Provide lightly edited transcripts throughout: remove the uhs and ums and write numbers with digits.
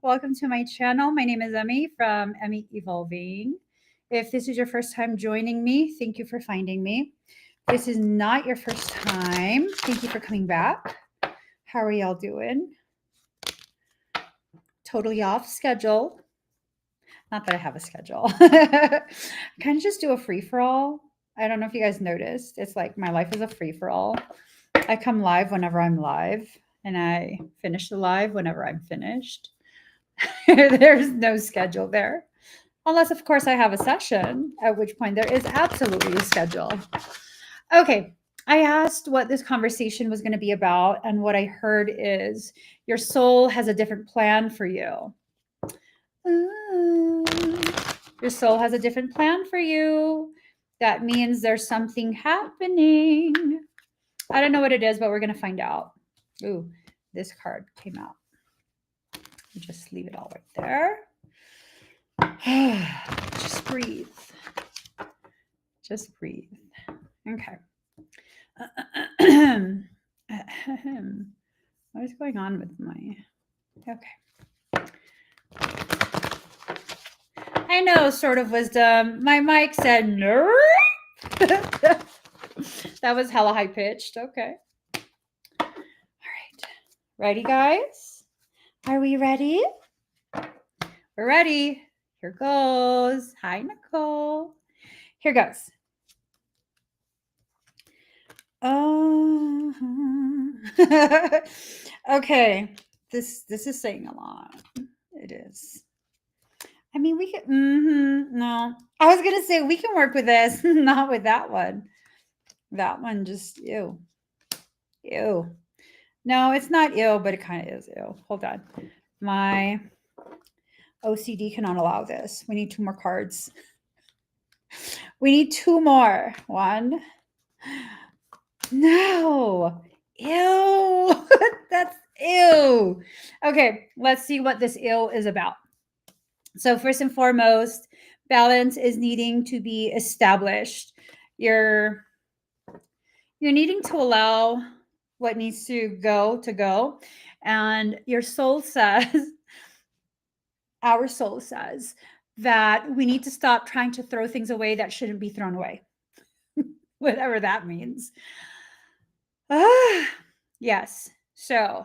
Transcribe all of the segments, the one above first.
Welcome to my channel. My name is Emmy from Emmy Evolving. If this is your first time joining me, thank you for finding me. If this is not your first time, thank you for coming back. How are y'all doing? Totally off schedule. Not that I have a schedule. I kind of just do a free-for-all. I don't know if you guys noticed. It's like my life is a free-for-all. I come live whenever I'm live, and I finish the live whenever I'm finished. There's no schedule there. Unless, of course, I have a session, at which point there is absolutely a schedule. Okay, I asked what this conversation was going to be about, and what I heard is your soul has a different plan for you. Your soul has a different plan for you. That means there's something happening. I don't know what it is, but we're going to find out. Ooh, this card came out. Just leave it all right there. Just breathe. Just breathe. Okay. What is going on with my... Okay. I know, sword of wisdom. My mic said no. That was hella high pitched. Okay. All right. Ready, guys? Are we ready? We're ready. Here goes. Hi, Nicole. Here goes. Okay. This is saying a lot. It is. I mean, we can. No, I was gonna say we can work with this, not with that one. That one just ew. No, it's not ew, but it kind of is ew. Hold on, my OCD cannot allow this. We need 2 more cards. We need 2 more. 1. No. Ew. That's ew. Okay, let's see what this ew is about. So first and foremost, balance is needing to be established. You're needing to allow what needs to go. And your soul says, our soul says, that we need to stop trying to throw things away that shouldn't be thrown away. Whatever that means. Yes. So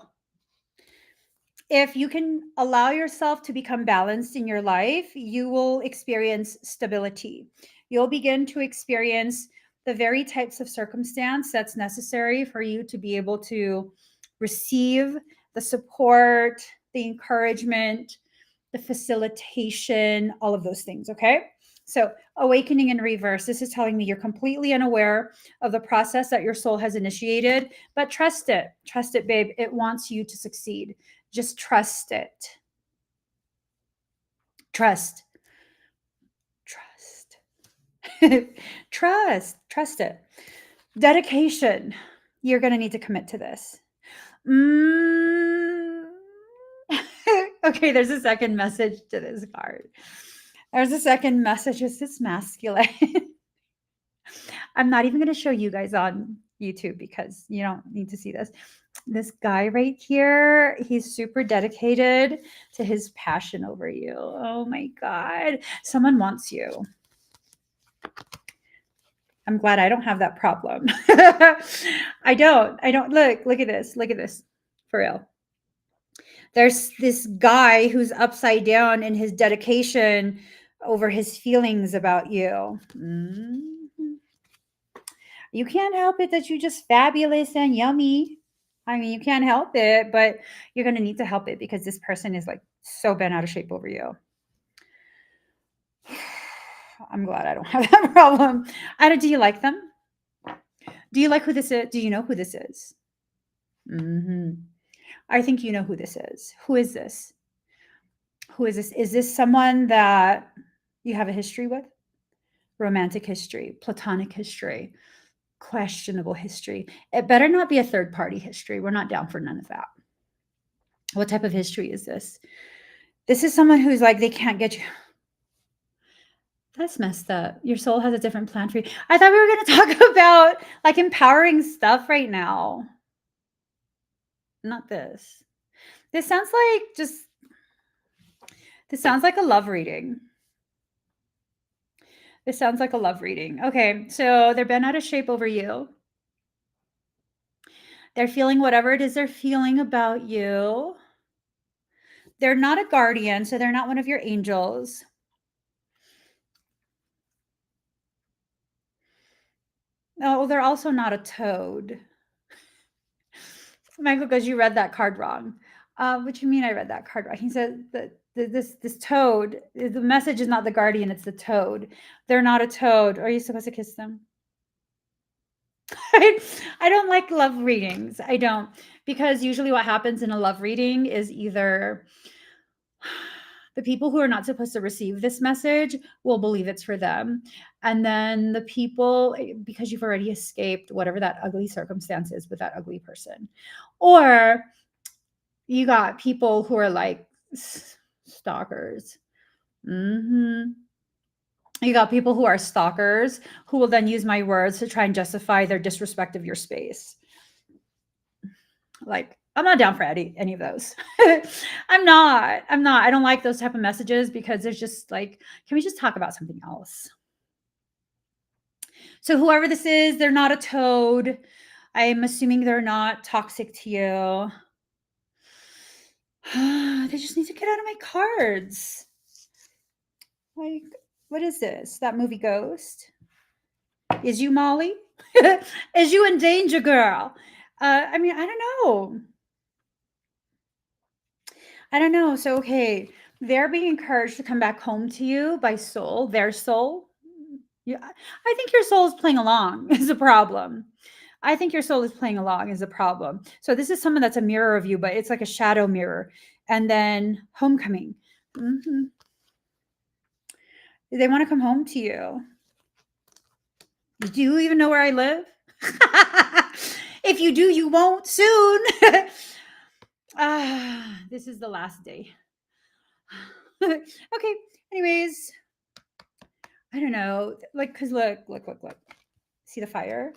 if you can allow yourself to become balanced in your life, you will experience stability. You'll begin to experience the very types of circumstance that's necessary for you to be able to receive the support, the encouragement, the facilitation, all of those things, okay? So awakening in reverse, this is telling me you're completely unaware of the process that your soul has initiated, but trust it. Trust it, babe. It wants you to succeed. Just trust it. Trust. Trust it. Dedication. You're going to need to commit to this. Okay, there's a second message to this card. There's a second message. Is this masculine? I'm not even going to show you guys on YouTube because you don't need to see this. This guy right here, he's super dedicated to his passion over you. Oh my God. Someone wants you. I'm glad I don't have that problem. I don't. Look at this. Look at this. For real. There's this guy who's upside down in his dedication over his feelings about you. You can't help it that you're just fabulous and yummy. I mean, you can't help it, but you're going to need to help it because this person is like so bent out of shape over you. I'm glad I don't have that problem. Do you like them? Do you like who this is? Do you know who this is? I think you know who this is. Who is this? Who is this? Is this someone that you have a history with? Romantic history, platonic history, questionable history. It better not be a third-party history. We're not down for none of that. What type of history is this? This is someone who's like, they can't get you. That's messed up. Your soul has a different plan for you. I thought we were going to talk about like empowering stuff right now. Not this. This sounds like just This sounds like a love reading. This sounds like a love reading. Okay, so they're bent out of shape over you. They're feeling whatever it is they're feeling about you. They're not a guardian, so they're not one of your angels. Oh, they're also not a toad. Michael goes, you read that card wrong. What do you mean I read that card wrong? He said that this toad, the message is not the guardian, it's the toad. They're not a toad. Are you supposed to kiss them? I don't like love readings. I don't, because usually what happens in a love reading is either the people who are not supposed to receive this message will believe it's for them. And then the people, because you've already escaped whatever that ugly circumstance is with that ugly person. Or you got people who are like stalkers. You got people who are stalkers who will then use my words to try and justify their disrespect of your space. Like, I'm not down for any of those. I'm not. I don't like those type of messages because there's just like, can we just talk about something else? So whoever this is, they're not a toad. I'm assuming they're not toxic to you. They just need to get out of my cards. Like, what is this? That movie Ghost? Is you Molly? Is you in danger, girl? I mean, I don't know. I don't know. So, okay, they're being encouraged to come back home to you by soul, their soul. Yeah, I think your soul is playing along is a problem. I think your soul is playing along is a problem. So this is someone that's a mirror of you, but it's like a shadow mirror. And then homecoming. They want to come home to you. Do you even know where I live? If you do, you won't soon. This is the last day. Okay. Anyways, I don't know. Like, because look. See the fire?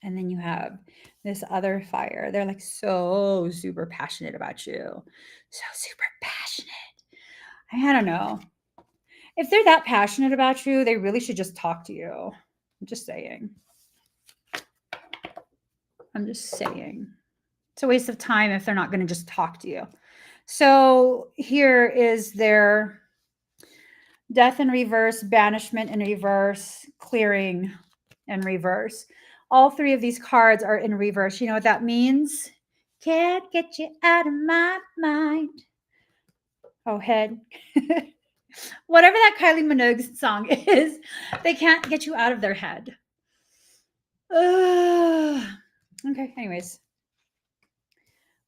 And then you have this other fire. They're like so super passionate about you. So super passionate. I don't know. If they're that passionate about you, they really should just talk to you. I'm just saying. It's a waste of time if they're not going to just talk to you. So here is their death in reverse, banishment in reverse, clearing in reverse. All three of these cards are in reverse. You know what that means? Can't get you out of my mind. Oh, head. Whatever that Kylie Minogue song is, they can't get you out of their head. Okay, anyways.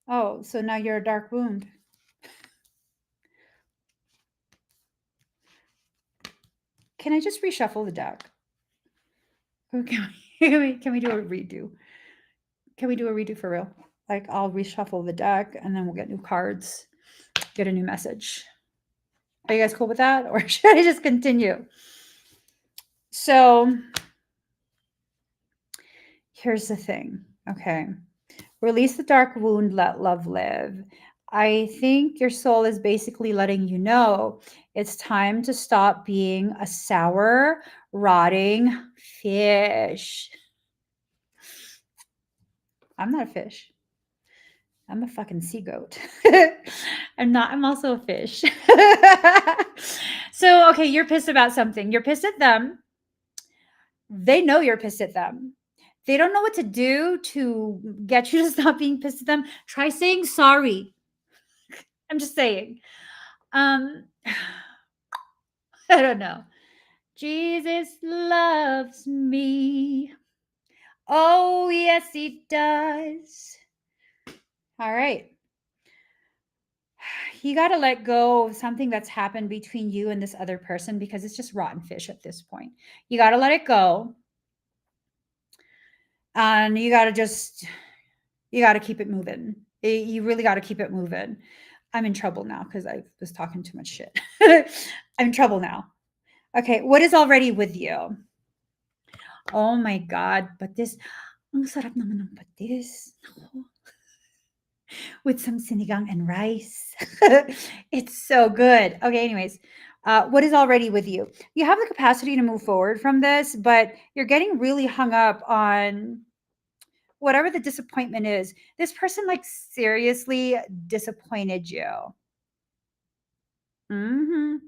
Oh, so now you're a dark wound. Can I just reshuffle the deck? Can we do a redo? Can we do a redo for real? Like, I'll reshuffle the deck and then we'll get new cards, get a new message. Are you guys cool with that? Or should I just continue? So here's the thing. Okay. Release the dark wound, let love live. I think your soul is basically letting you know it's time to stop being a sour, rotting fish. I'm not a fish. I'm a fucking sea goat. I'm also a fish. So, okay, you're pissed about something. You're pissed at them. They know you're pissed at them. They don't know what to do to get you to stop being pissed at them. Try saying sorry. I'm just saying. I don't know. Jesus loves me. Oh, yes, he does. All right. You got to let go of something that's happened between you and this other person because it's just rotten fish at this point. You got to let it go. And you got to keep it moving. You really got to keep it moving. I'm in trouble now because I was talking too much shit. I'm in trouble now. Okay, what is already with you? Oh my God, but this, ang sarap naman ng patis. with some sinigang and rice. It's so good. Okay, anyways, what is already with you? You have the capacity to move forward from this, but you're getting really hung up on whatever the disappointment is. This person like seriously disappointed you. Mhm.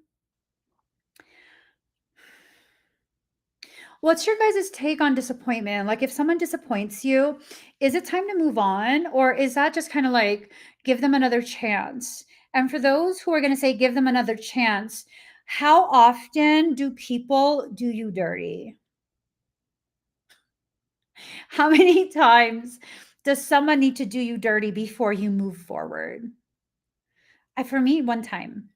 What's your guys' take on disappointment? Like, if someone disappoints you, is it time to move on? Or is that just kind of like give them another chance? And for those who are going to say give them another chance, how often do people do you dirty? How many times does someone need to do you dirty before you move forward? For me, one time.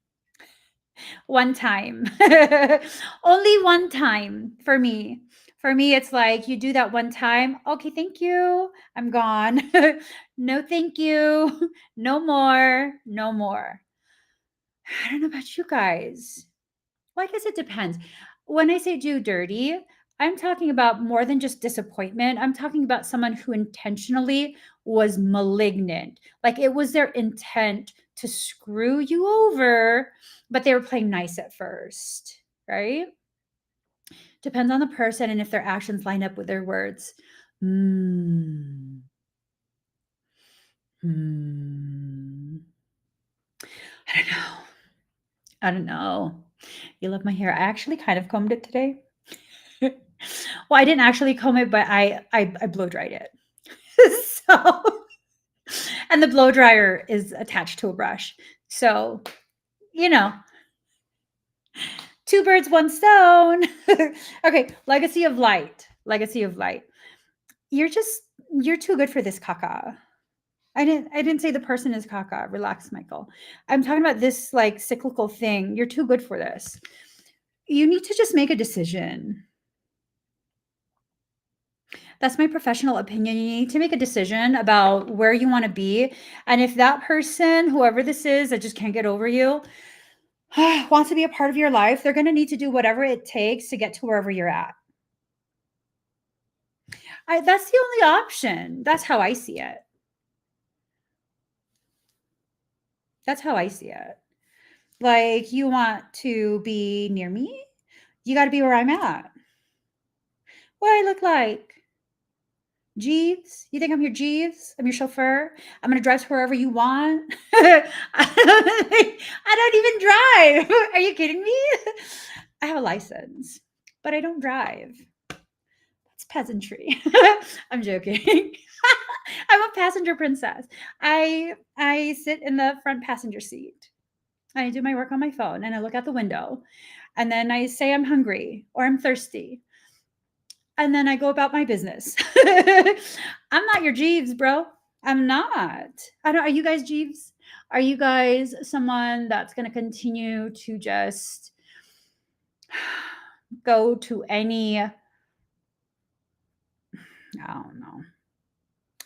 One time. Only one time for me. For me, it's like you do that one time. Okay, thank you. I'm gone. No, thank you. No more. No more. I don't know about you guys. Well, I guess it depends. When I say do dirty, I'm talking about more than just disappointment. I'm talking about someone who intentionally was malignant. Like it was their intent to screw you over, but they were playing nice at first, right? Depends on the person and if their actions line up with their words. Hmm. Hmm. I don't know. I don't know. You love my hair. I actually kind of combed it today. Well, I didn't actually comb it, but I blow dried it. So, and the blow dryer is attached to a brush. So, you know, two birds, one stone. Okay, legacy of light. Legacy of light. You're just you're too good for this caca. I didn't say the person is caca. Relax, Michael. I'm talking about this like cyclical thing. You're too good for this. You need to just make a decision. That's my professional opinion. You need to make a decision about where you want to be. And if that person, whoever this is that just can't get over you, wants to be a part of your life, they're going to need to do whatever it takes to get to wherever you're at. That's the only option. That's how I see it. That's how I see it. Like, you want to be near me? You got to be where I'm at. What I look like? Jeeves? You think I'm your Jeeves? I'm your chauffeur? I'm gonna drive to wherever you want. I don't even drive. Are you kidding me? I have a license, but I don't drive. That's peasantry. I'm joking. I'm a passenger princess. I sit in the front passenger seat. I do my work on my phone and I look out the window and then I say I'm hungry or I'm thirsty and then I go about my business. I'm not your Jeeves, bro. I'm not. I don't. Are you guys Jeeves? Are you guys someone that's going to continue to just go to any? I don't know.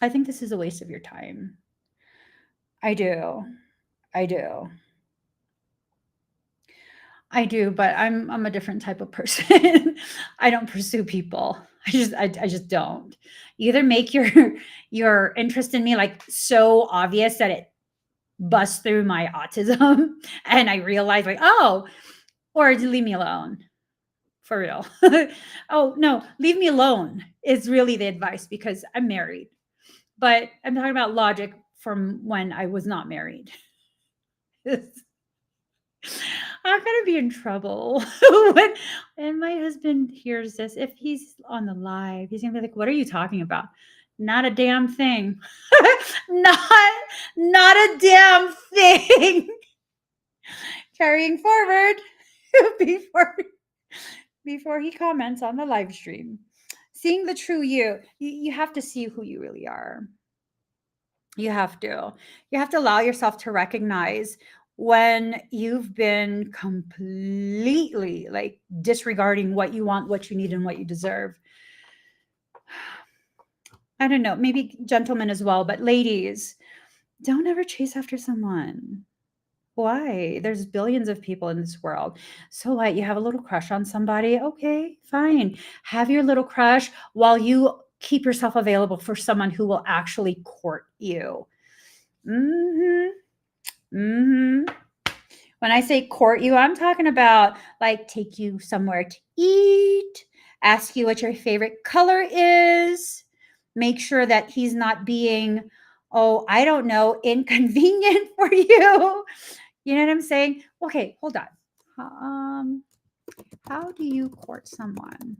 I think this is a waste of your time. I do. I do. I do, but I'm a different type of person. I don't pursue people. I just don't. You either make your interest in me like so obvious that it busts through my autism and I realize like, oh, or to leave me alone. For real. Oh, no, leave me alone is really the advice because I'm married. But I'm talking about logic from when I was not married. I'm gonna be in trouble when my husband hears this. If he's on the live, he's gonna be like, "What are you talking about? Not a damn thing. not not a damn thing." Carrying forward before before he comments on the live stream. Seeing the true you have to see who you really are. You have to. You have to allow yourself to recognize when you've been completely like disregarding what you want, what you need, and what you deserve. I don't know, maybe gentlemen as well, but ladies, don't ever chase after someone. Why? There's billions of people in this world. So what? You have a little crush on somebody? Okay, fine. Have your little crush while you keep yourself available for someone who will actually court you. When I say court you, I'm talking about like take you somewhere to eat, ask you what your favorite color is, make sure that he's not being, oh, I don't know, inconvenient for you. You know what I'm saying? Okay, hold on. How do you court someone?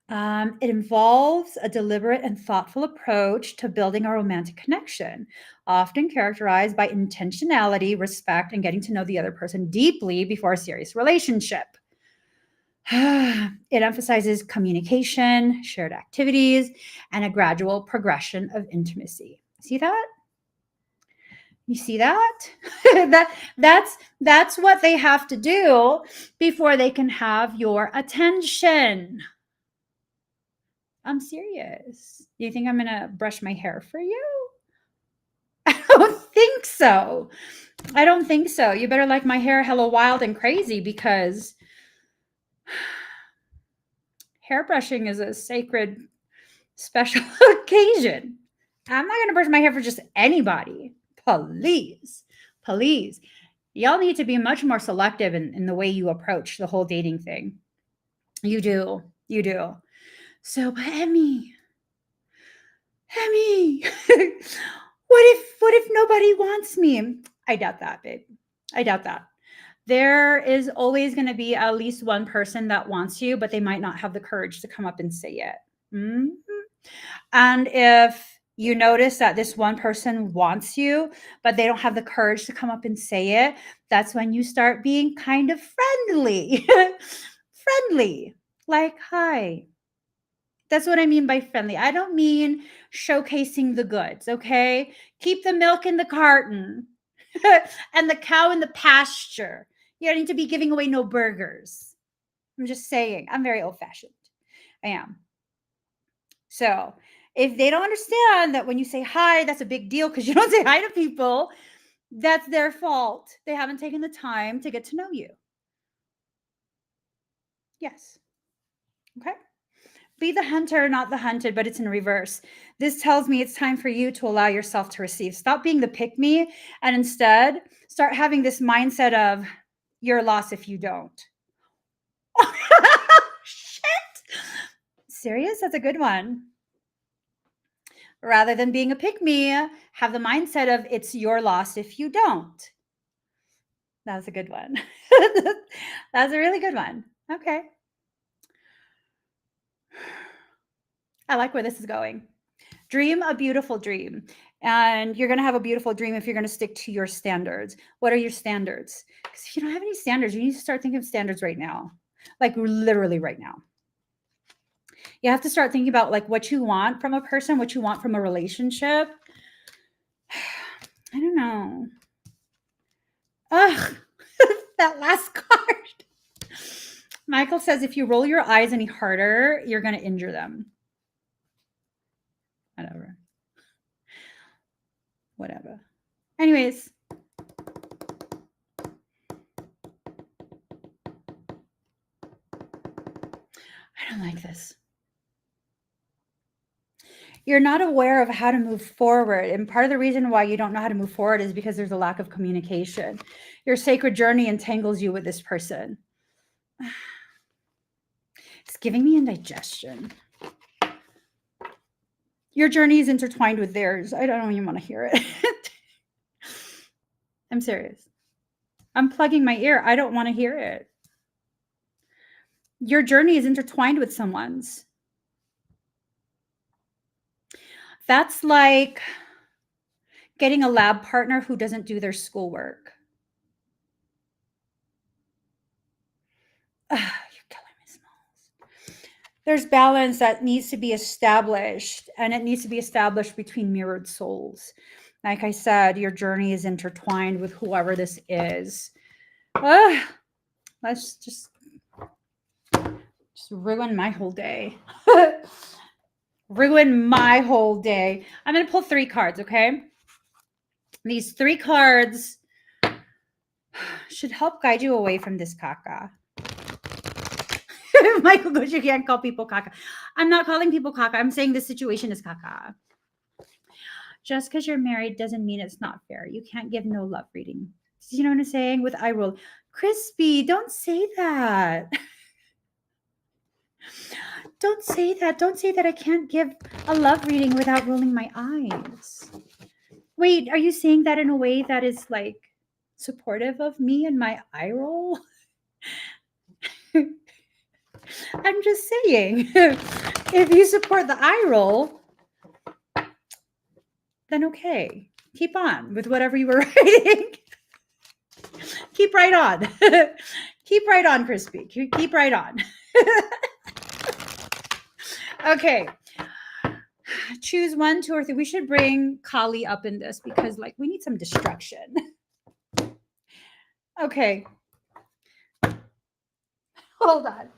It involves a deliberate and thoughtful approach to building a romantic connection, often characterized by intentionality, respect, and getting to know the other person deeply before a serious relationship. It emphasizes communication, shared activities, and a gradual progression of intimacy. See that? You see that? That's what they have to do before they can have your attention. I'm serious. Do you think I'm gonna brush my hair for you? I don't think so. I don't think so. You better like my hair hella wild and crazy because hairbrushing is a sacred, special occasion. I'm not gonna brush my hair for just anybody. Please, please. Y'all need to be much more selective in the way you approach the whole dating thing. You do. You do. So, but Emmy, what if nobody wants me? I doubt that, babe. I doubt that. There is always going to be at least one person that wants you, but they might not have the courage to come up and say it. Mm-hmm. And if you notice that this one person wants you, but they don't have the courage to come up and say it, that's when you start being kind of friendly. Friendly. Like, hi. That's what I mean by friendly. I don't mean showcasing the goods, okay? Keep the milk in the carton and the cow in the pasture. You don't need to be giving away no burgers. I'm just saying. I'm very old fashioned. I am. So if they don't understand that when you say hi, that's a big deal because you don't say hi to people, that's their fault. They haven't taken the time to get to know you. Yes. Okay. Be the hunter, not the hunted, but it's in reverse. This tells me it's time for you to allow yourself to receive. Stop being the pick me and instead start having this mindset of you're lost if you don't. Shit. Serious? That's a good one. Rather than being a pick me, have the mindset of it's your loss if you don't. That was a good one. That's a really good one. Okay. I like where this is going. Dream a beautiful dream. And you're going to have a beautiful dream if you're going to stick to your standards. What are your standards? Because if you don't have any standards, you need to start thinking of standards right now. Like literally right now. You have to start thinking about like what you want from a person, what you want from a relationship. I don't know. Ugh, that last card. Michael says if you roll your eyes any harder, you're going to injure them. Whatever. Anyways. I don't like this. You're not aware of how to move forward. And part of the reason why you don't know how to move forward is because there's a lack of communication. Your sacred journey entangles you with this person. It's giving me indigestion. Your journey is intertwined with theirs. I don't even want to hear it. I'm serious. I'm plugging my ear. I don't want to hear it. Your journey is intertwined with someone's. That's like getting a lab partner who doesn't do their schoolwork. You're killing me, Smalls. There's balance that needs to be established, and it needs to be established between mirrored souls. Like I said, your journey is intertwined with whoever this is. Let's just ruin my whole day. Ruin my whole day. I'm going to pull 3 cards, okay? These 3 cards should help guide you away from this caca. Michael goes, you can't call people caca. I'm not calling people caca. I'm saying this situation is caca. Just because you're married doesn't mean it's not fair. You can't give no love reading. You know what I'm saying? With eye roll. Crispy, don't say that. Don't say that. Don't say that I can't give a love reading without rolling my eyes. Wait, are you saying that in a way that is like supportive of me and my eye roll? I'm just saying, if you support the eye roll, then okay. Keep on with whatever you were writing. Keep right on. Keep right on, Crispy. Keep right on. Okay. Choose 1, 2, or 3. We should bring Kali up in this because like we need some destruction. Okay. Hold on.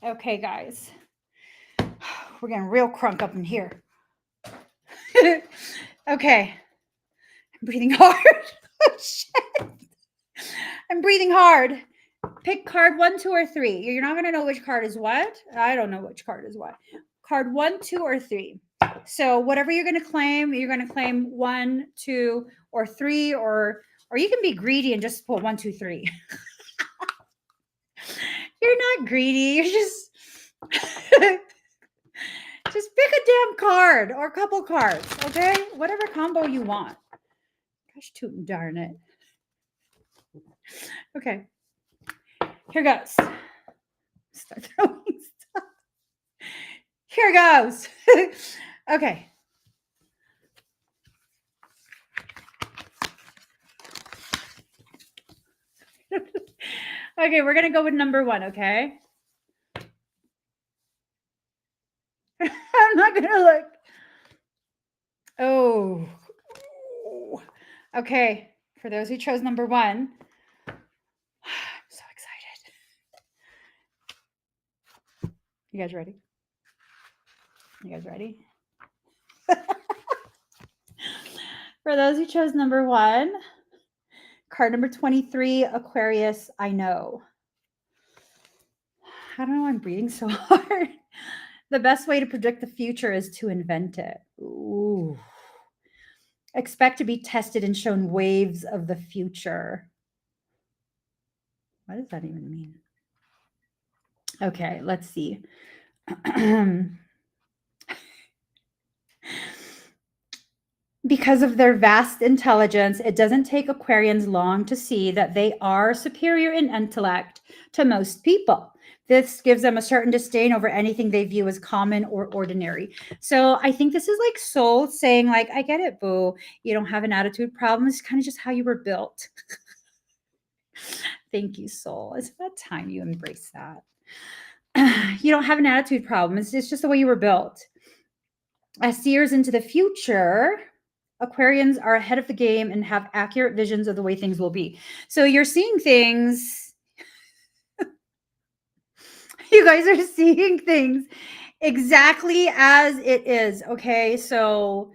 Okay, guys. We're getting real crunk up in here. Okay. I'm breathing hard. Oh, shit. I'm breathing hard. Pick card 1, 2, or 3. You're not going to know which card is what. I don't know which card is what. Card 1, 2, or 3. So whatever you're going to claim 1, 2, or 3, or you can be greedy and just put 1, 2, 3. You're not greedy. You're just just pick a damn card or a couple cards, okay? Whatever combo you want. Gosh, tootin' darn it. Okay. Here goes. Start throwing stuff. Here goes. Okay. Okay, we're gonna go with number 1, okay? I'm not gonna look. Oh. Okay. For those who chose number 1, I'm so excited. You guys ready? You guys ready? For those who chose number 1, card number 23, Aquarius, I know. I don't know why I'm breathing so hard. The best way to predict the future is to invent it. Ooh. Expect to be tested and shown waves of the future. What does that even mean? Okay, let's see. Because of their vast intelligence, it doesn't take Aquarians long to see that they are superior in intellect to most people. This gives them a certain disdain over anything they view as common or ordinary. So I think this is like soul saying, like, I get it, boo. You don't have an attitude problem. It's kind of just how you were built. Thank you, soul. It's about time you embrace that. You don't have an attitude problem. It's just the way you were built. As seers into the future, Aquarians are ahead of the game and have accurate visions of the way things will be. So you're seeing things. You guys are seeing things exactly as it is. Okay. So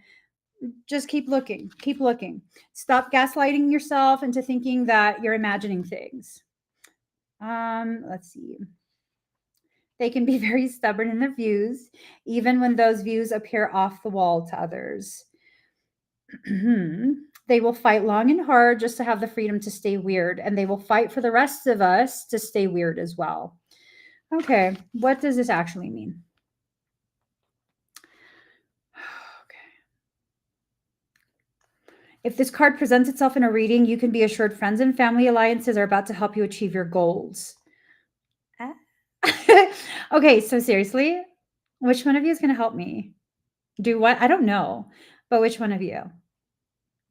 just keep looking. Keep looking. Stop gaslighting yourself into thinking that you're imagining things. Let's see. They can be very stubborn in their views, even when those views appear off the wall to others. They will fight long and hard just to have the freedom to stay weird, and they will fight for the rest of us to stay weird as well. Okay, what does this actually mean? Okay. If this card presents itself in a reading, you can be assured friends and family alliances are about to help you achieve your goals. Okay, so seriously, which one of you is going to help me? Do what? I don't know, but which one of you?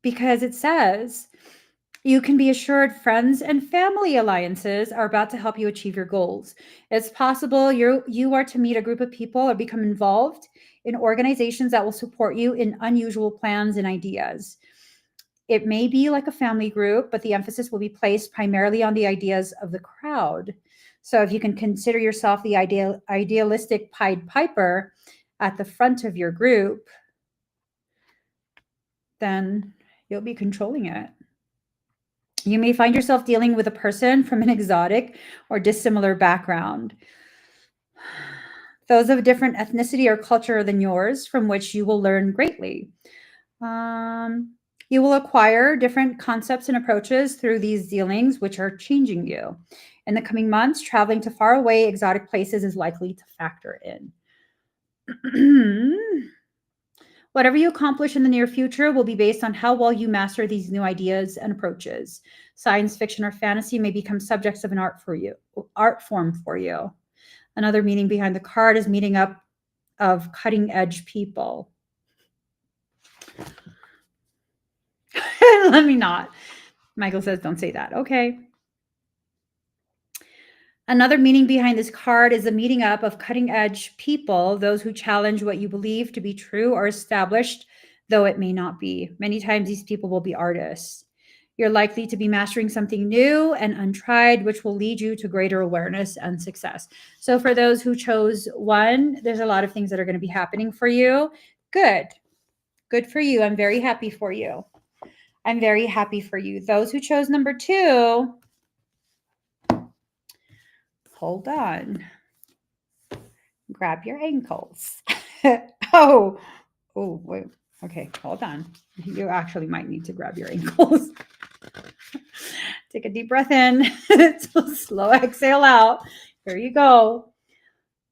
Because it says you can be assured friends and family alliances are about to help you achieve your goals. It's possible you are to meet a group of people or become involved in organizations that will support you in unusual plans and ideas. It may be like a family group, but the emphasis will be placed primarily on the ideas of the crowd. So if you can consider yourself the idealistic Pied Piper at the front of your group, then you'll be controlling it. You may find yourself dealing with a person from an exotic or dissimilar background. those of a different ethnicity or culture than yours, from which you will learn greatly. You will acquire different concepts and approaches through these dealings, which are changing you. In the coming months, traveling to faraway, exotic places is likely to factor in. Whatever you accomplish in the near future will be based on how well you master these new ideas and approaches. Science fiction or fantasy may become subjects of an art form for you. Another meaning behind the card is meeting up of cutting edge people. Let me not. Michael says, don't say that. Okay. Another meaning behind this card is a meeting up of cutting edge people, those who challenge what you believe to be true or established, though it may not be. Many times these people will be artists. You're likely to be mastering something new and untried, which will lead you to greater awareness and success. So for those who chose 1, there's a lot of things that are going to be happening for you. Good. Good for you. I'm very happy for you. I'm very happy for you. Those who chose number 2, hold on. Grab your ankles. Oh, wait. Okay, hold on. You actually might need to grab your ankles. Take a deep breath in. Slow exhale out. Here you go.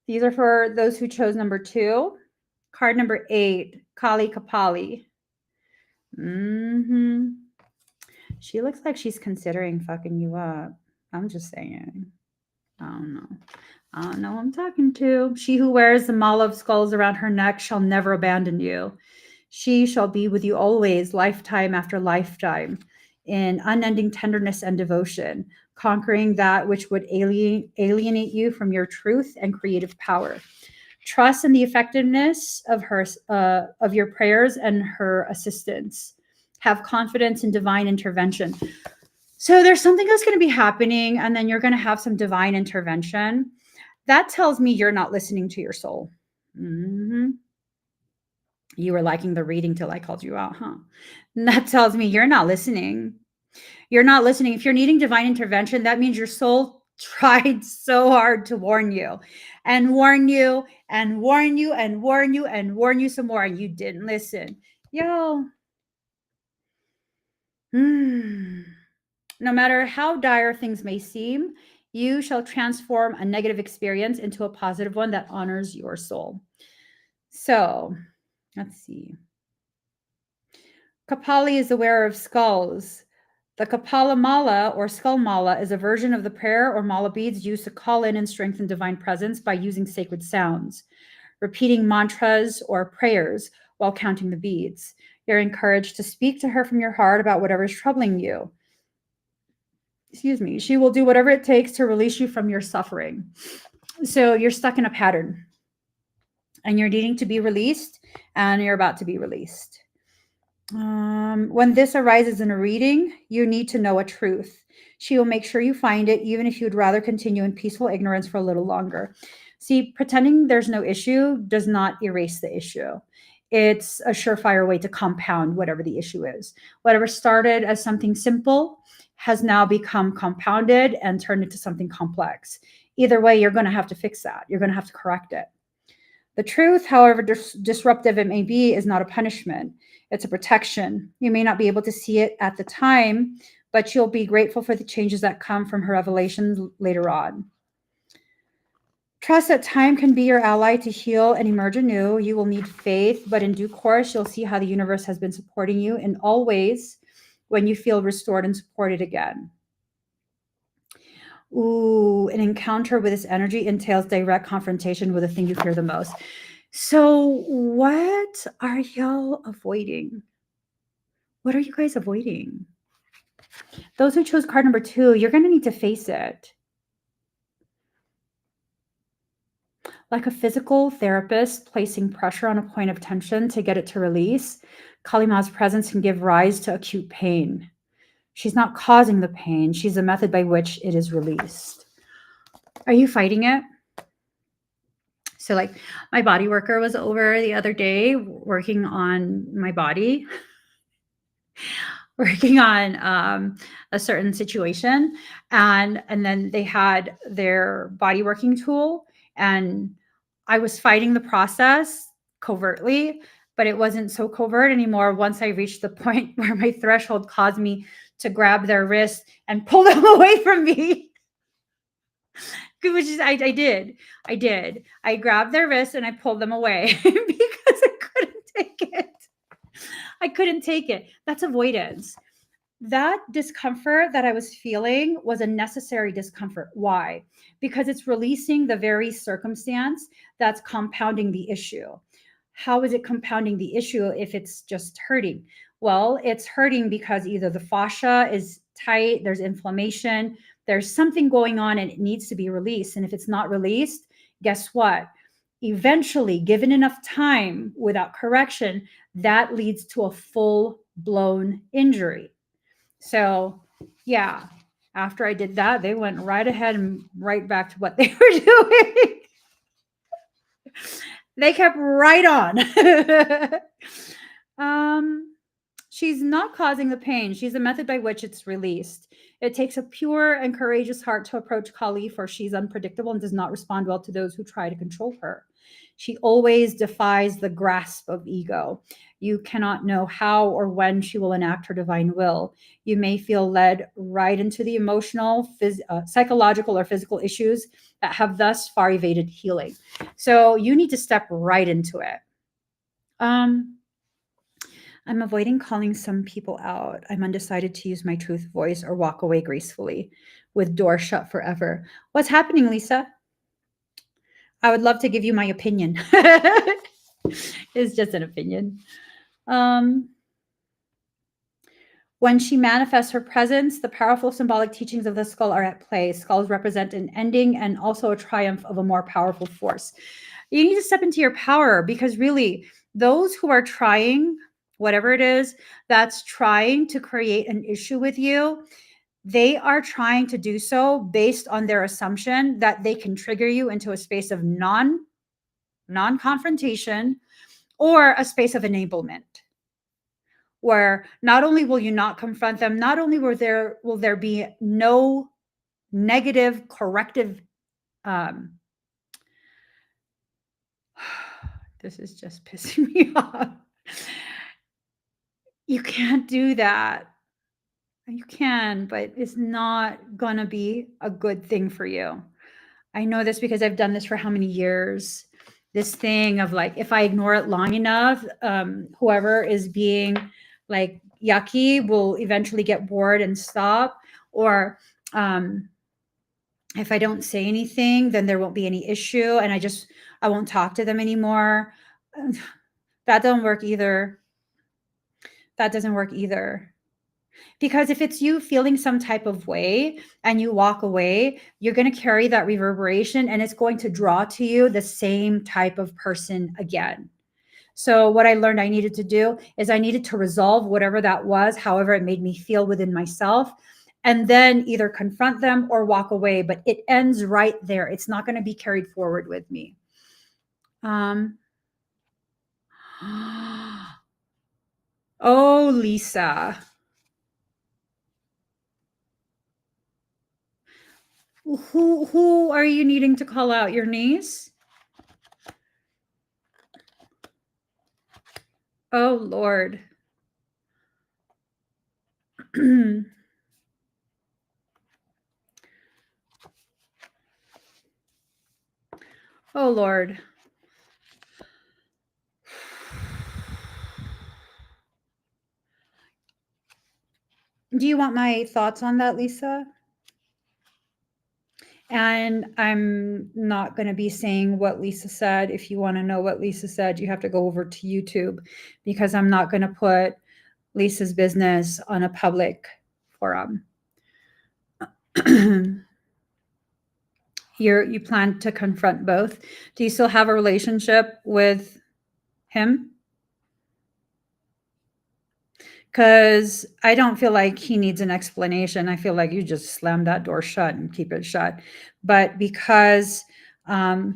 These are for those who chose number 2. Card number 8, Kali Kapali. She looks like she's considering fucking you up. I'm just saying. I don't know who I'm talking to. She who wears the mall of skulls around her neck shall never abandon you. She shall be with you always, lifetime after lifetime, in unending tenderness and devotion, conquering that which would alienate you from your truth and creative power. Trust in the effectiveness of your prayers and her assistance. Have confidence in divine intervention. So there's something that's going to be happening, and then you're going to have some divine intervention. That tells me you're not listening to your soul. You were liking the reading till I called you out, huh? And that tells me you're not listening. You're not listening. If you're needing divine intervention, that means your soul tried so hard to warn you and warn you and warn you and warn you and warn you some more, and you didn't listen. Yo. No matter how dire things may seem, you shall transform a negative experience into a positive one that honors your soul. So, let's see. Kapali is the wearer of skulls. The Kapala Mala or Skull Mala is a version of the prayer or mala beads used to call in and strengthen divine presence by using sacred sounds, repeating mantras or prayers while counting the beads. You're encouraged to speak to her from your heart about whatever is troubling you. She will do whatever it takes to release you from your suffering. So you're stuck in a pattern and you're needing to be released, and you're about to be released. When this arises in a reading, you need to know a truth. She will make sure you find it, even if you'd rather continue in peaceful ignorance for a little longer. See, pretending there's no issue does not erase the issue. It's a surefire way to compound whatever the issue is. Whatever started as something simple has now become compounded and turned into something complex. Either way, you're going to have to fix that. You're going to have to correct it. The truth, however disruptive it may be, is not a punishment. It's a protection. You may not be able to see it at the time, but you'll be grateful for the changes that come from her revelations later on. Trust that time can be your ally to heal and emerge anew. You will need faith, but in due course, you'll see how the universe has been supporting you in all ways when you feel restored and supported again. Ooh, an encounter with this energy entails direct confrontation with the thing you fear the most. So what are y'all avoiding? What are you guys avoiding? Those who chose card number 2, you're going to need to face it. Like a physical therapist placing pressure on a point of tension to get it to release, Kali Ma's presence can give rise to acute pain. She's not causing the pain. She's a method by which it is released. Are you fighting it? So like my body worker was over the other day working on my body, working on a certain situation. And then they had their body working tool. And I was fighting the process covertly, but it wasn't so covert anymore once I reached the point where my threshold caused me to grab their wrist and pull them away from me. Which is, I did. I grabbed their wrist and I pulled them away because I couldn't take it. That's avoidance. That discomfort that I was feeling was a necessary discomfort. Why? Because it's releasing the very circumstance that's compounding the issue. How is it compounding the issue if it's just hurting? Well, it's hurting because either the fascia is tight, there's inflammation, there's something going on and it needs to be released. And if it's not released, guess what? Eventually, given enough time without correction, that leads to a full blown injury. So, yeah, after I did that, they went right ahead and right back to what they were doing. They kept right on. She's not causing the pain. She's a method by which it's released. It takes a pure and courageous heart to approach Kali, for she's unpredictable and does not respond well to those who try to control her. She always defies the grasp of ego. You cannot know how or when she will enact her divine will. You may feel led right into the emotional, psychological, or physical issues that have thus far evaded healing. So you need to step right into it. I'm avoiding calling some people out. I'm undecided to use my truth voice or walk away gracefully with doors shut forever. What's happening, Lisa? I would love to give you my opinion. It's just an opinion. When she manifests her presence, the powerful symbolic teachings of the skull are at play. Skulls represent an ending and also a triumph of a more powerful force. You need to step into your power, because really, those who are trying, whatever it is that's trying to create an issue with you, they are trying to do so based on their assumption that they can trigger you into a space of non-confrontation or a space of enablement, where not only will you not confront them, not only will there be no negative corrective this is just pissing me off. You can't do that. You can, but it's not gonna be a good thing for you. I know this because I've done this for how many years? This thing of like, if I ignore it long enough, whoever is being like yucky will eventually get bored and stop. Or if I don't say anything, then there won't be any issue and I won't talk to them anymore. That doesn't work either. That doesn't work either. Because if it's you feeling some type of way and you walk away, you're going to carry that reverberation and it's going to draw to you the same type of person again. So what I learned I needed to do is I needed to resolve whatever that was, however it made me feel within myself, and then either confront them or walk away. But it ends right there. It's not going to be carried forward with me. Oh, Lisa. Who are you needing to call out? Your niece? Oh, Lord. Oh, Lord. Do you want my thoughts on that, Lisa? And I'm not going to be saying what Lisa said. If you want to know what Lisa said, you have to go over to YouTube, because I'm not going to put Lisa's business on a public forum. You plan to confront both. Do you still have a relationship with him? Because I don't feel like he needs an explanation. I feel like you just slam that door shut and keep it shut. But because the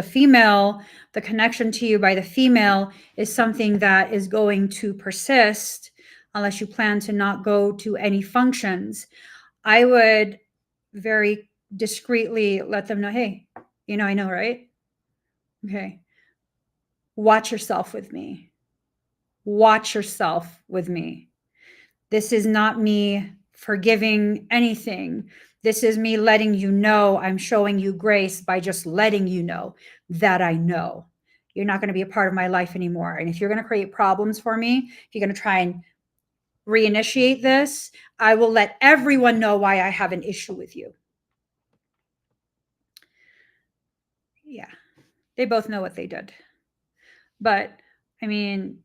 female, the connection to you by the female is something that is going to persist unless you plan to not go to any functions, I would very discreetly let them know, hey, I know, right? Okay. Watch yourself with me. Watch yourself with me. This is not me forgiving anything. This is me letting you know I'm showing you grace by just letting you know that I know. You're not going to be a part of my life anymore. And if you're going to create problems for me, if you're going to try and reinitiate this, I will let everyone know why I have an issue with you. Yeah, they both know what they did. But I mean,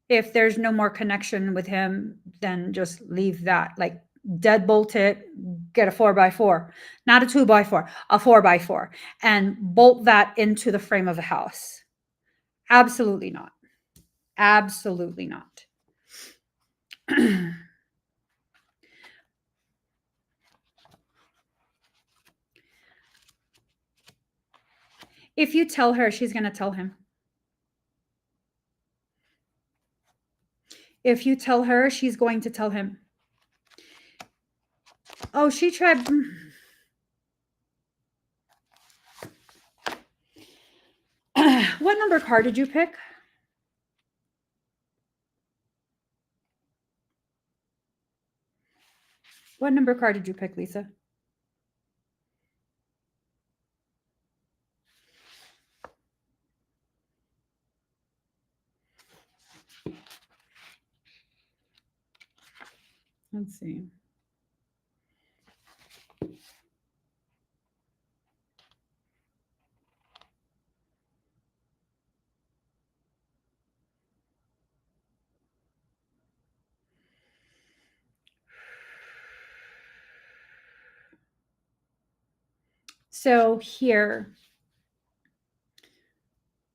if there's no more connection with him, then just leave that. Like, deadbolt it, get a 4x4, not a 2x4, a 4x4, and bolt that into the frame of the house. Absolutely not. Absolutely not. If you tell her, she's going to tell him. If you tell her, she's going to tell him. Oh, she tried. What number card did you pick? What number card did you pick, Lisa? Let's see. So here,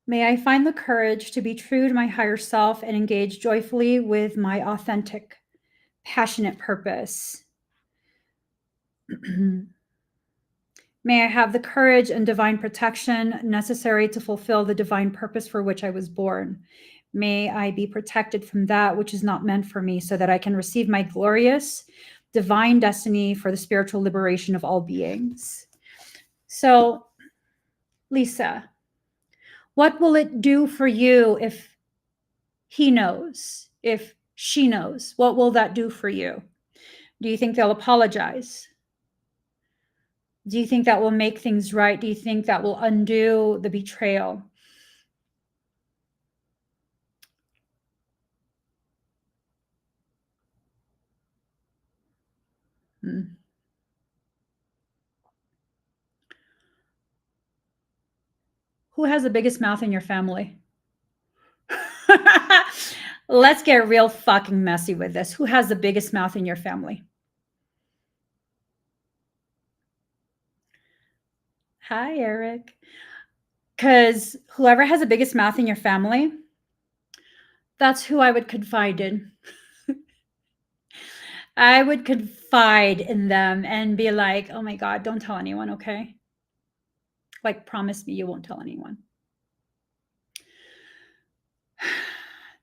may I find the courage to be true to my higher self and engage joyfully with my authentic, passionate purpose. May I have the courage and divine protection necessary to fulfill the divine purpose for which I was born. May I be protected from that which is not meant for me, so that I can receive my glorious divine destiny for the spiritual liberation of all beings. So, Lisa, what will it do for you if he knows, if she knows? What will that do for you? Do you think they'll apologize? Do you think that will make things right? Do you think that will undo the betrayal? Hmm. Who has the biggest mouth in your family? Let's get real fucking messy with this. Who has the biggest mouth in your family? Hi, Eric. Because whoever has the biggest mouth in your family, that's who I would confide in. I would confide in them and be like, oh my God, don't tell anyone, okay? Like, promise me you won't tell anyone.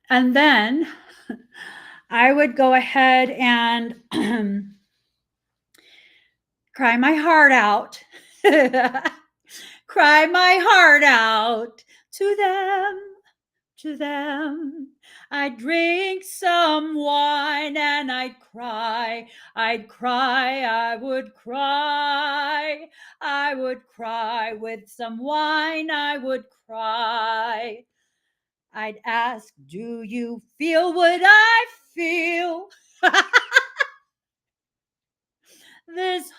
And then I would go ahead and cry my heart out. Cry my heart out to them, to them. I'd drink some wine and I'd cry, I would cry, I would cry with some wine, I would cry. I'd ask, do you feel what I feel? This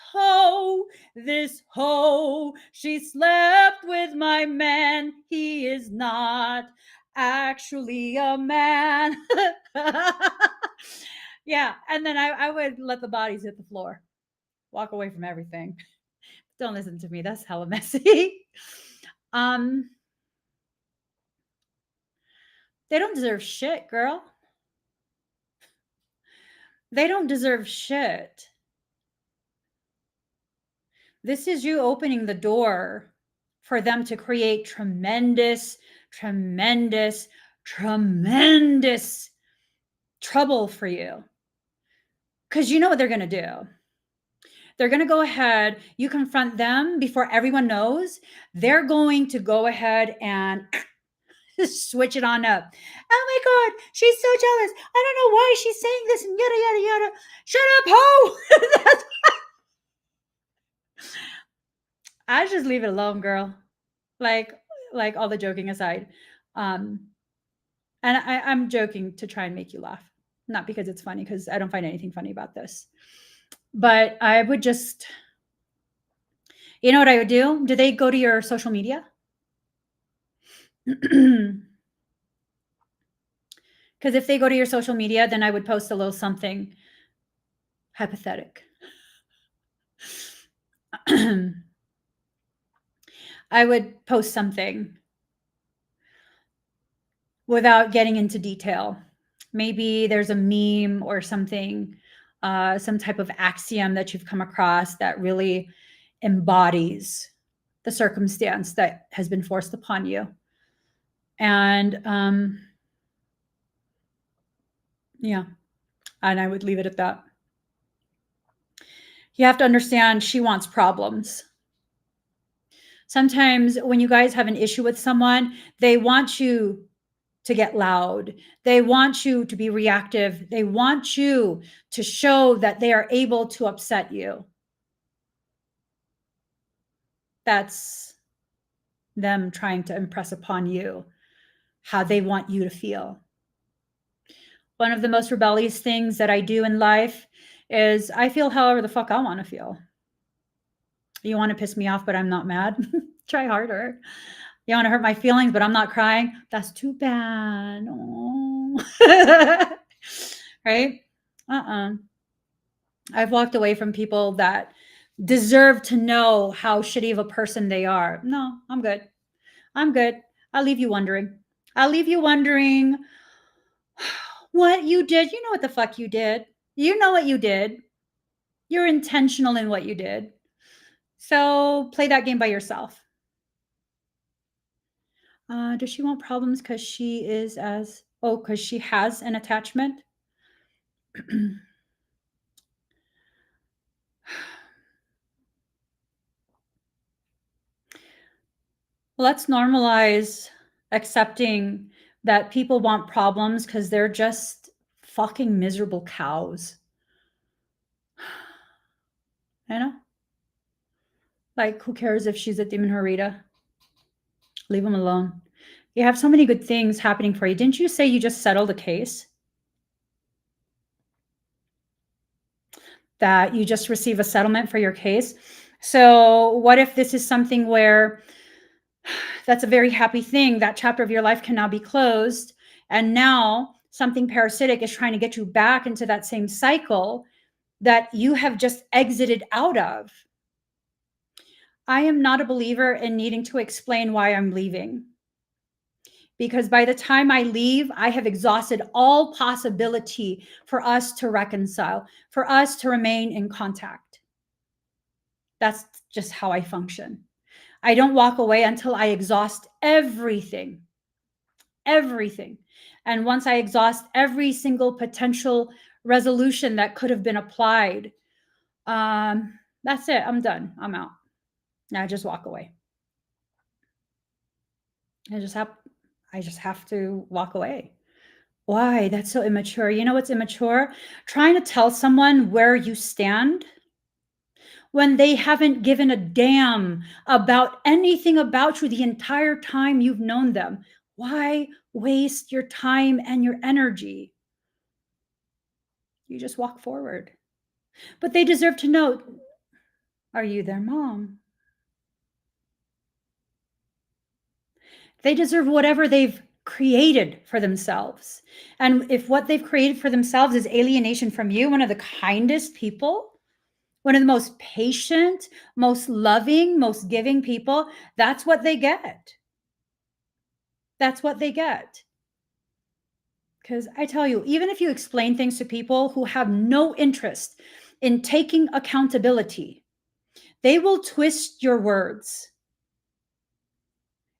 hoe, she slept with my man. He is not actually a man. Yeah, and then I would let the bodies hit the floor, walk away from everything. Don't listen to me. That's hella messy. um, they don't deserve shit, girl. They don't deserve shit. This is you opening the door for them to create tremendous, tremendous, tremendous trouble for you. Because you know what they're going to do. They're going to go ahead, you confront them before everyone knows. They're going to go ahead and switch it on up. Oh my God, she's so jealous. I don't know why she's saying this and yada, yada, yada. Shut up, ho! I just leave it alone, girl. Like, like all the joking aside. Um, and I'm joking to try and make you laugh. Not because it's funny, because I don't find anything funny about this. But I would just, you know what I would do? Do they go to your social media? Because if they go to your social media, then I would post a little something hypothetic. I would post something without getting into detail. Maybe there's a meme or something, some type of axiom that you've come across that really embodies the circumstance that has been forced upon you. And yeah, and I would leave it at that. You have to understand she wants problems. Sometimes when you guys have an issue with someone, they want you to get loud. They want you to be reactive. They want you to show that they are able to upset you. That's them trying to impress upon you how they want you to feel. One of the most rebellious things that I do in life is I feel however the fuck I want to feel. You want to piss me off, but I'm not mad? Try harder. You want to hurt my feelings, but I'm not crying? That's too bad. Right? I've walked away from people that deserve to know how shitty of a person they are. No, I'm good. I'm good. I'll leave you wondering. I'll leave you wondering what you did. You know what the fuck you did. You know what you did. You're intentional in what you did. So play that game by yourself. Does she want problems because she is as, oh, because she has an attachment? Let's normalize accepting that people want problems because they're just fucking miserable cows. You know? Like, who cares if she's a demon Harita? Leave them alone. You have so many good things happening for you. Didn't you say you just settled a case? That you just receive a settlement for your case? So what if this is something where that's a very happy thing, that chapter of your life can now be closed, and now something parasitic is trying to get you back into that same cycle that you have just exited out of? I am not a believer in needing to explain why I'm leaving, because by the time I leave, I have exhausted all possibility for us to reconcile, for us to remain in contact. That's just how I function. I don't walk away until I exhaust everything. Everything. And once I exhaust every single potential resolution that could have been applied, that's it. I'm done. I'm out. Now I just walk away. I just have to walk away. Why? That's so immature. You know what's immature? Trying to tell someone where you stand when they haven't given a damn about anything about you the entire time you've known them. Why waste your time and your energy? You just walk forward. But they deserve to know, are you their mom? They deserve whatever they've created for themselves. And if what they've created for themselves is alienation from you, one of the kindest people, one of the most patient, most loving, most giving people, that's what they get. That's what they get. Because I tell you, even if you explain things to people who have no interest in taking accountability, they will twist your words.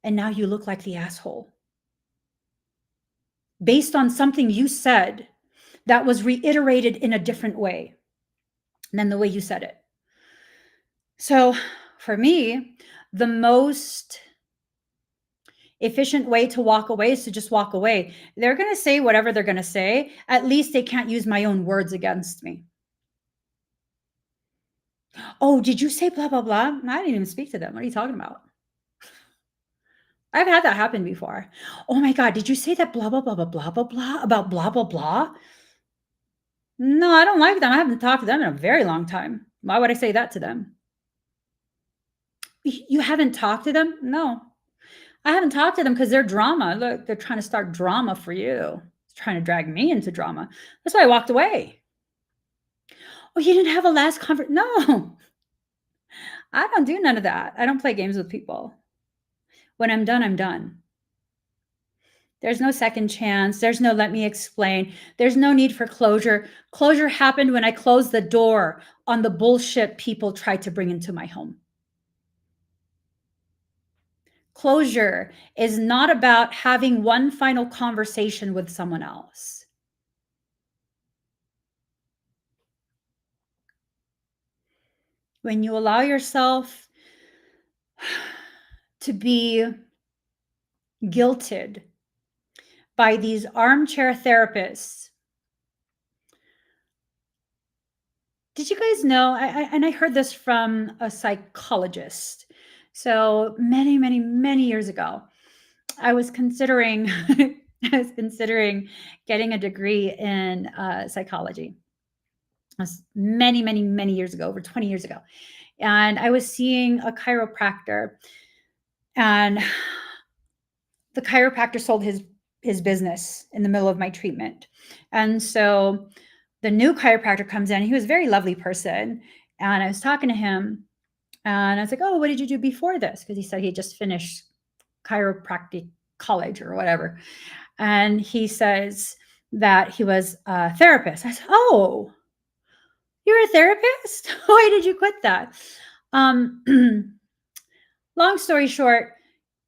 And now you look like the asshole. Based on something you said that was reiterated in a different way than the way you said it. So for me, the most efficient way to walk away is to just walk away. They're going to say whatever they're going to say. At least they can't use my own words against me. Oh, did you say blah, blah, blah? I didn't even speak to them. What are you talking about? I've had that happen before. Oh my God, did you say that blah, blah, blah, blah, blah, blah, blah about blah, blah, blah? No, I don't like them. I haven't talked to them in a very long time. Why would I say that to them? You haven't talked to them? No, I haven't talked to them because they're drama. Look, they're trying to start drama for you. Trying to drag me into drama. That's why I walked away. Oh, you didn't have a last convert? No, I don't do none of that. I don't play games with people. When I'm done, I'm done. There's no second chance. There's no let me explain. There's no need for closure. Closure happened when I closed the door on the bullshit people tried to bring into my home. Closure is not about having one final conversation with someone else. When you allow yourself to be guilted by these armchair therapists. Did you guys know? And I heard this from a psychologist. So many, many, many years ago, I was considering I was considering getting a degree in psychology. Was many, many, many years ago, over 20 years ago, and I was seeing a chiropractor, and the chiropractor sold his business in the middle of my treatment. And so the new chiropractor comes in. He was a very lovely person. And I was talking to him and I was like, oh, what did you do before this? Because he said he just finished chiropractic college or whatever. And he says that he was a therapist. I said, oh, you're a therapist? Why did you quit that? Long story short,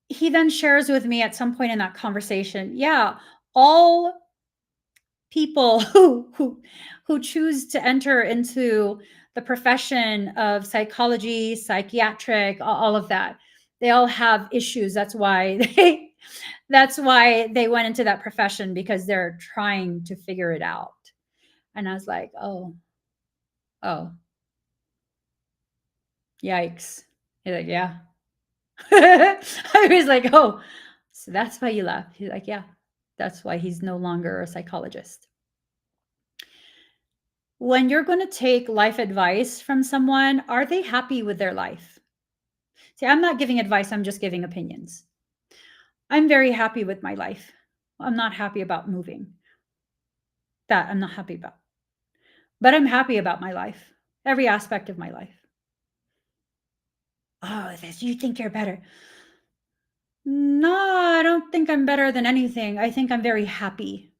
he then shares with me at some point in that conversation, yeah, all people who choose to enter into the profession of psychology, psychiatric, all of that, they all have issues. That's why they went into that profession, because they're trying to figure it out. And I was like, oh, yikes. He's like, yeah. I was like, oh, so that's why you left. He's like, yeah, that's why he's no longer a psychologist. When you're going to take life advice from someone, are they happy with their life? See, I'm not giving advice, I'm just giving opinions. I'm very happy with my life. I'm not happy about moving. That I'm not happy about. But I'm happy about my life, every aspect of my life. Oh, this, you think you're better. No, I don't think I'm better than anything. I think I'm very happy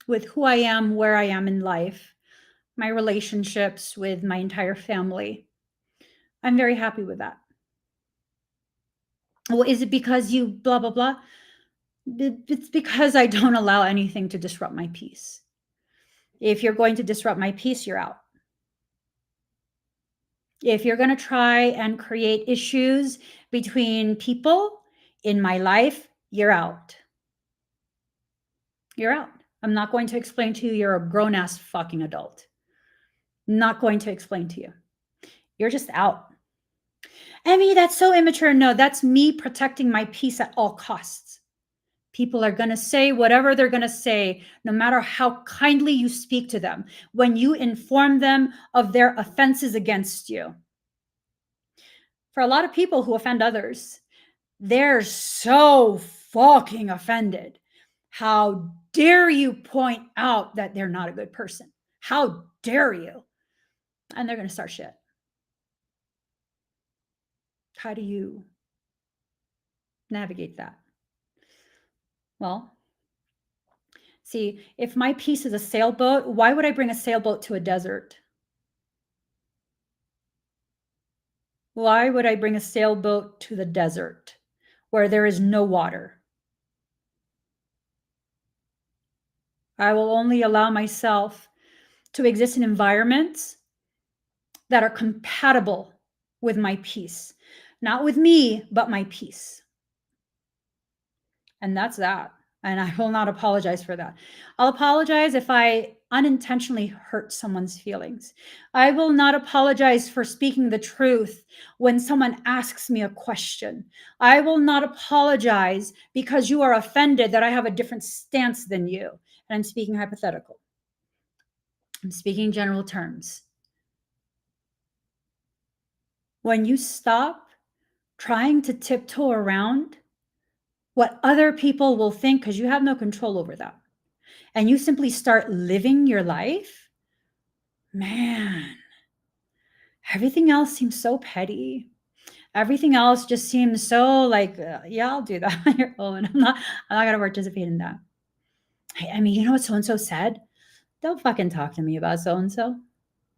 with who I am, where I am in life, my relationships with my entire family. I'm very happy with that. Well, is it because you blah, blah, blah? It's because I don't allow anything to disrupt my peace. If you're going to disrupt my peace, you're out. If you're going to try and create issues between people in my life, you're out. You're out. I'm not going to explain to you you're a grown ass fucking adult. Not going to explain to you. You're just out. Emmy, that's so immature. No, that's me protecting my peace at all costs. People are going to say whatever they're going to say, no matter how kindly you speak to them, when you inform them of their offenses against you. For a lot of people who offend others, they're so fucking offended. How dare you point out that they're not a good person? How dare you? And they're going to start shit. How do you navigate that? Well, see, if my piece is a sailboat, why would I bring a sailboat to a desert? Why would I bring a sailboat to the desert where there is no water? I will only allow myself to exist in environments that are compatible with my peace. Not with me, but my peace. And that's that. And I will not apologize for that. I'll apologize if I unintentionally hurt someone's feelings. I will not apologize for speaking the truth when someone asks me a question. I will not apologize because you are offended that I have a different stance than you. And I'm speaking hypothetical. I'm speaking general terms. When you stop trying to tiptoe around what other people will think, because you have no control over that, and you simply start living your life, man, everything else seems so petty. Everything else just seems so like, yeah, I'll do that on your own. I'm not going to participate in that. I mean, you know what so and so said? Don't fucking talk to me about so and so.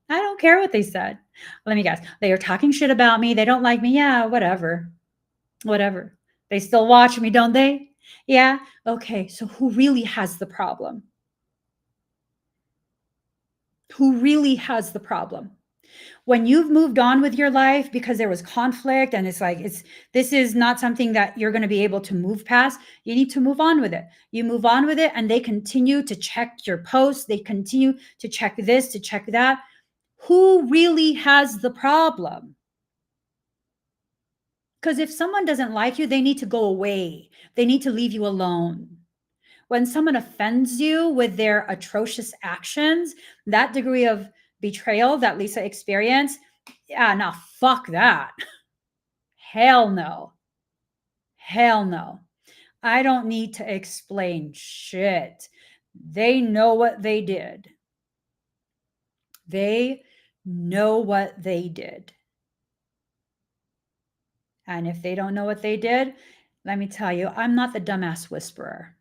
I don't care what they said. Let me guess. They are talking shit about me. They don't like me. Yeah, whatever. Whatever. They still watch me, don't they? Yeah. Okay. So who really has the problem? Who really has the problem? When you've moved on with your life because there was conflict and it's like this is not something that you're going to be able to move past, you need to move on with it. You move on with it and they continue to check your posts, they continue to check this, to check that. Who really has the problem? Because if someone doesn't like you, they need to go away. They need to leave you alone. When someone offends you with their atrocious actions, that degree of betrayal that Lisa experienced, yeah, no, fuck that. Hell no. Hell no. I don't need to explain shit. They know what they did. They know what they did. And if they don't know what they did, let me tell you, I'm not the dumbass whisperer.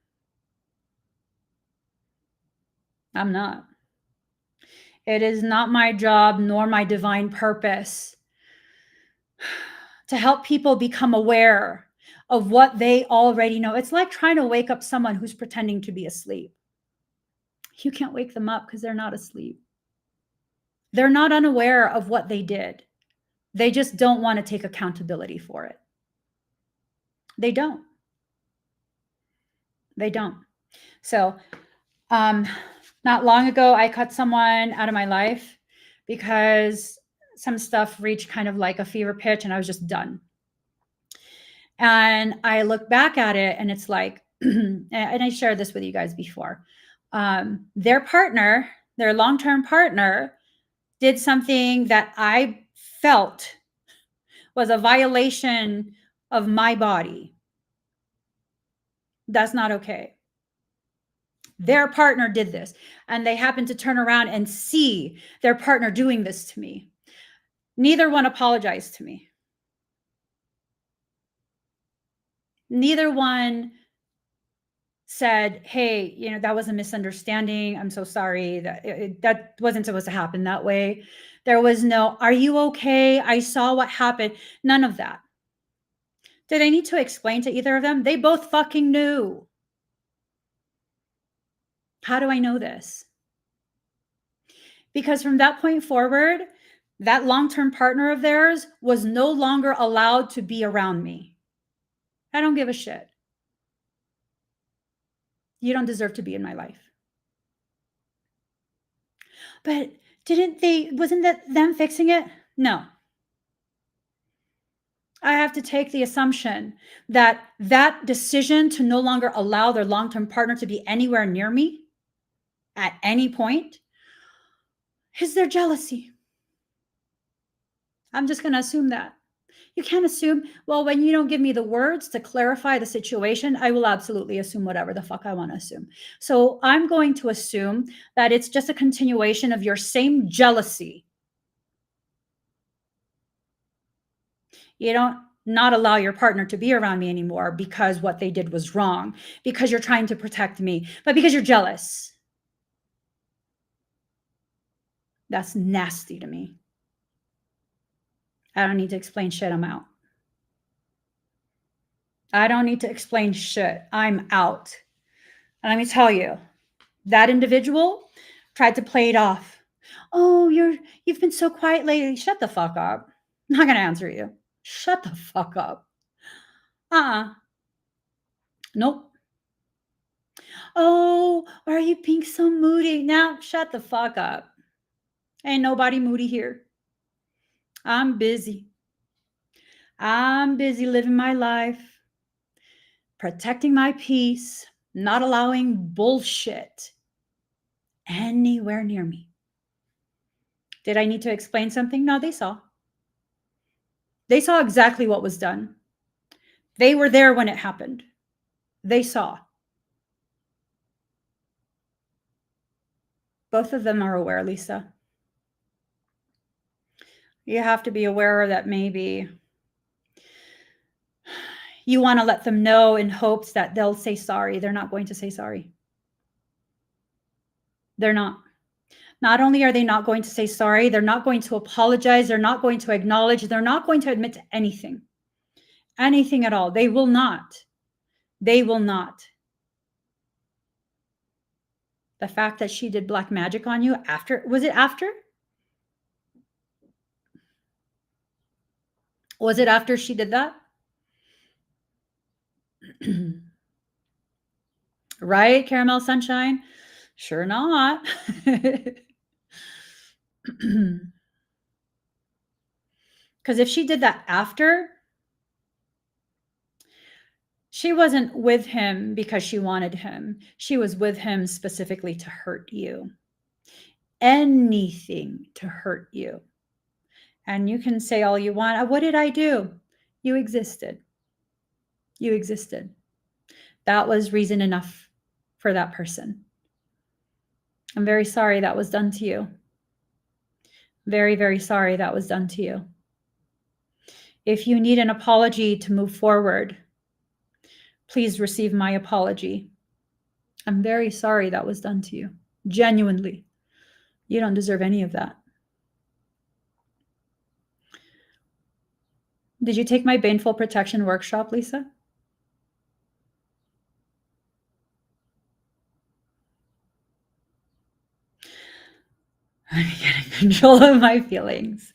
I'm not. It is not my job nor my divine purpose to help people become aware of what they already know. It's like trying to wake up someone who's pretending to be asleep. You can't wake them up because they're not asleep. They're not unaware of what they did. They just don't want to take accountability for it. They don't. They don't. So, not long ago, I cut someone out of my life because some stuff reached kind of like a fever pitch and I was just done. And I look back at it and it's like, and I shared this with you guys before. Their partner, their long-term partner, did something that I felt was a violation of my body. That's not okay. Their partner did this, and they happened to turn around and see their partner doing this to me. Neither one apologized to me. Neither one said, hey, you know, that was a misunderstanding. I'm so sorry. That wasn't supposed to happen that way. There was no, are you okay? I saw what happened. None of that. Did I need to explain to either of them? They both fucking knew. How do I know this? Because from that point forward, that long-term partner of theirs was no longer allowed to be around me. I don't give a shit. You don't deserve to be in my life. But wasn't that them fixing it? No. I have to take the assumption that that decision to no longer allow their long-term partner to be anywhere near me at any point is their jealousy. I'm just going to assume that. You can't assume, well, when you don't give me the words to clarify the situation, I will absolutely assume whatever the fuck I want to assume. So I'm going to assume that it's just a continuation of your same jealousy. You don't not allow your partner to be around me anymore because what they did was wrong, because you're trying to protect me, but because you're jealous. That's nasty to me. I don't need to explain shit. I'm out. I don't need to explain shit. I'm out. And let me tell you, that individual tried to play it off. Oh, you've been so quiet lately. Shut the fuck up. I'm not going to answer you. Shut the fuck up. Nope. Oh, are you being so moody? Now, shut the fuck up. Ain't nobody moody here. I'm busy. I'm busy living my life, protecting my peace, not allowing bullshit anywhere near me. Did I need to explain something? No, they saw. They saw exactly what was done. They were there when it happened. They saw. Both of them are aware, Lisa. You have to be aware that maybe you want to let them know in hopes that they'll say sorry. They're not going to say sorry. They're not. Not only are they not going to say sorry, they're not going to apologize. They're not going to acknowledge. They're not going to admit to anything at all. They will not. They will not. The fact that she did black magic on you after, was it after? Was it after she did that? Right, Caramel Sunshine? Sure not. Because if she did that after, she wasn't with him because she wanted him. She was with him specifically to hurt you. Anything to hurt you. And you can say all you want. What did I do? You existed. You existed. That was reason enough for that person. I'm very sorry that was done to you. Very, very sorry that was done to you. If you need an apology to move forward, please receive my apology. I'm very sorry that was done to you. Genuinely. You don't deserve any of that. Did you take my baneful protection workshop, Lisa? I'm getting control of my feelings.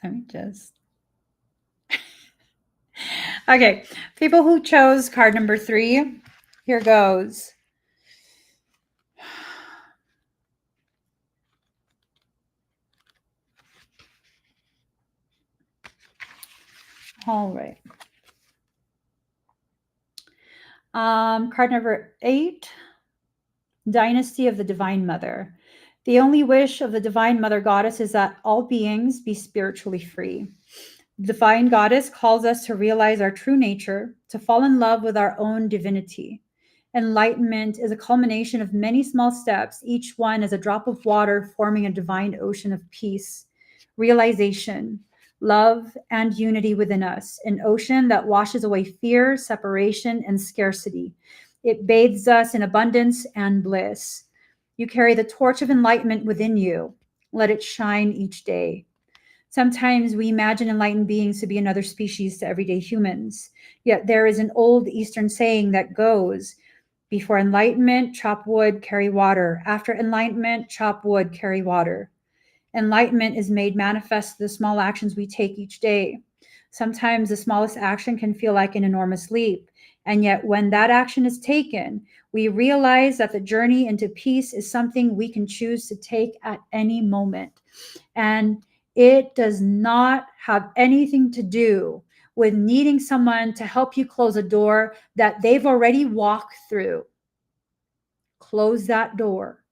Let me just. Okay, people who chose card number 3, here goes. All right. Card number 8, Dynasty of the Divine Mother. The only wish of the Divine Mother Goddess is that all beings be spiritually free. The Divine Goddess calls us to realize our true nature, to fall in love with our own divinity. Enlightenment is a culmination of many small steps, each one as a drop of water forming a divine ocean of peace, realization, love, and unity within us, an ocean that washes away fear, separation, and scarcity. It bathes us in abundance and bliss. You carry the torch of enlightenment within you. Let it shine each day. Sometimes we imagine enlightened beings to be another species to everyday humans. Yet there is an old Eastern saying that goes, before enlightenment, chop wood, carry water. After enlightenment, chop wood, carry water. Enlightenment is made manifest through the small actions we take each day. Sometimes the smallest action can feel like an enormous leap. And yet when that action is taken, we realize that the journey into peace is something we can choose to take at any moment. And it does not have anything to do with needing someone to help you close a door that they've already walked through. Close that door.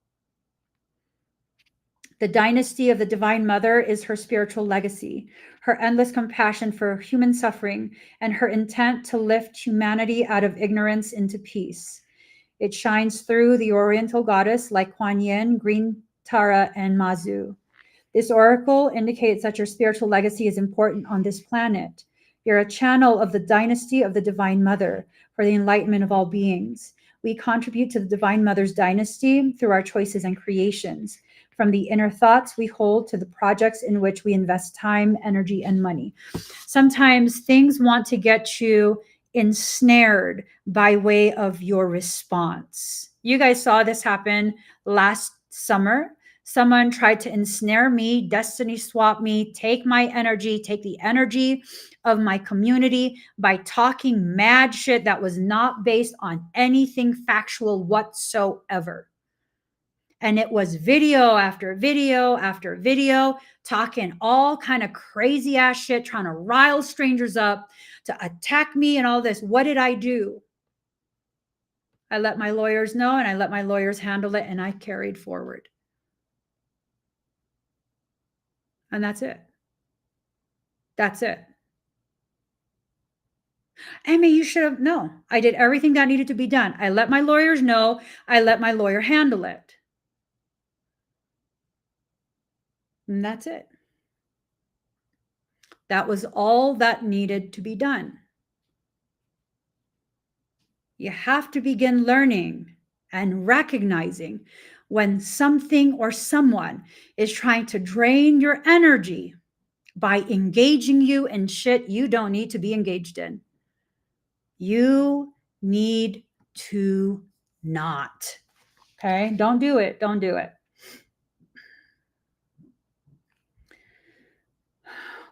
The dynasty of the Divine Mother is her spiritual legacy, her endless compassion for human suffering, and her intent to lift humanity out of ignorance into peace. It shines through the Oriental goddess like Kuan Yin, Green Tara, and Mazu. This oracle indicates that your spiritual legacy is important on this planet. You're a channel of the dynasty of the Divine Mother for the enlightenment of all beings. We contribute to the Divine Mother's dynasty through our choices and creations, from the inner thoughts we hold to the projects in which we invest time, energy, and money. Sometimes things want to get you ensnared by way of your response. You guys saw this happen last summer. Someone tried to ensnare me, destiny swap me, take my energy, take the energy of my community by talking mad shit that was not based on anything factual whatsoever. And it was video after video after video, talking all kind of crazy ass shit, trying to rile strangers up to attack me and all this. What did I do? I let my lawyers know, and I let my lawyers handle it, and I carried forward. And that's it. That's it. Amy, you should have. No, I did everything that needed to be done. I let my lawyers know. I let my lawyer handle it. And that's it. That was all that needed to be done. You have to begin learning and recognizing when something or someone is trying to drain your energy by engaging you in shit you don't need to be engaged in. You need to not. Okay? Don't do it. Don't do it.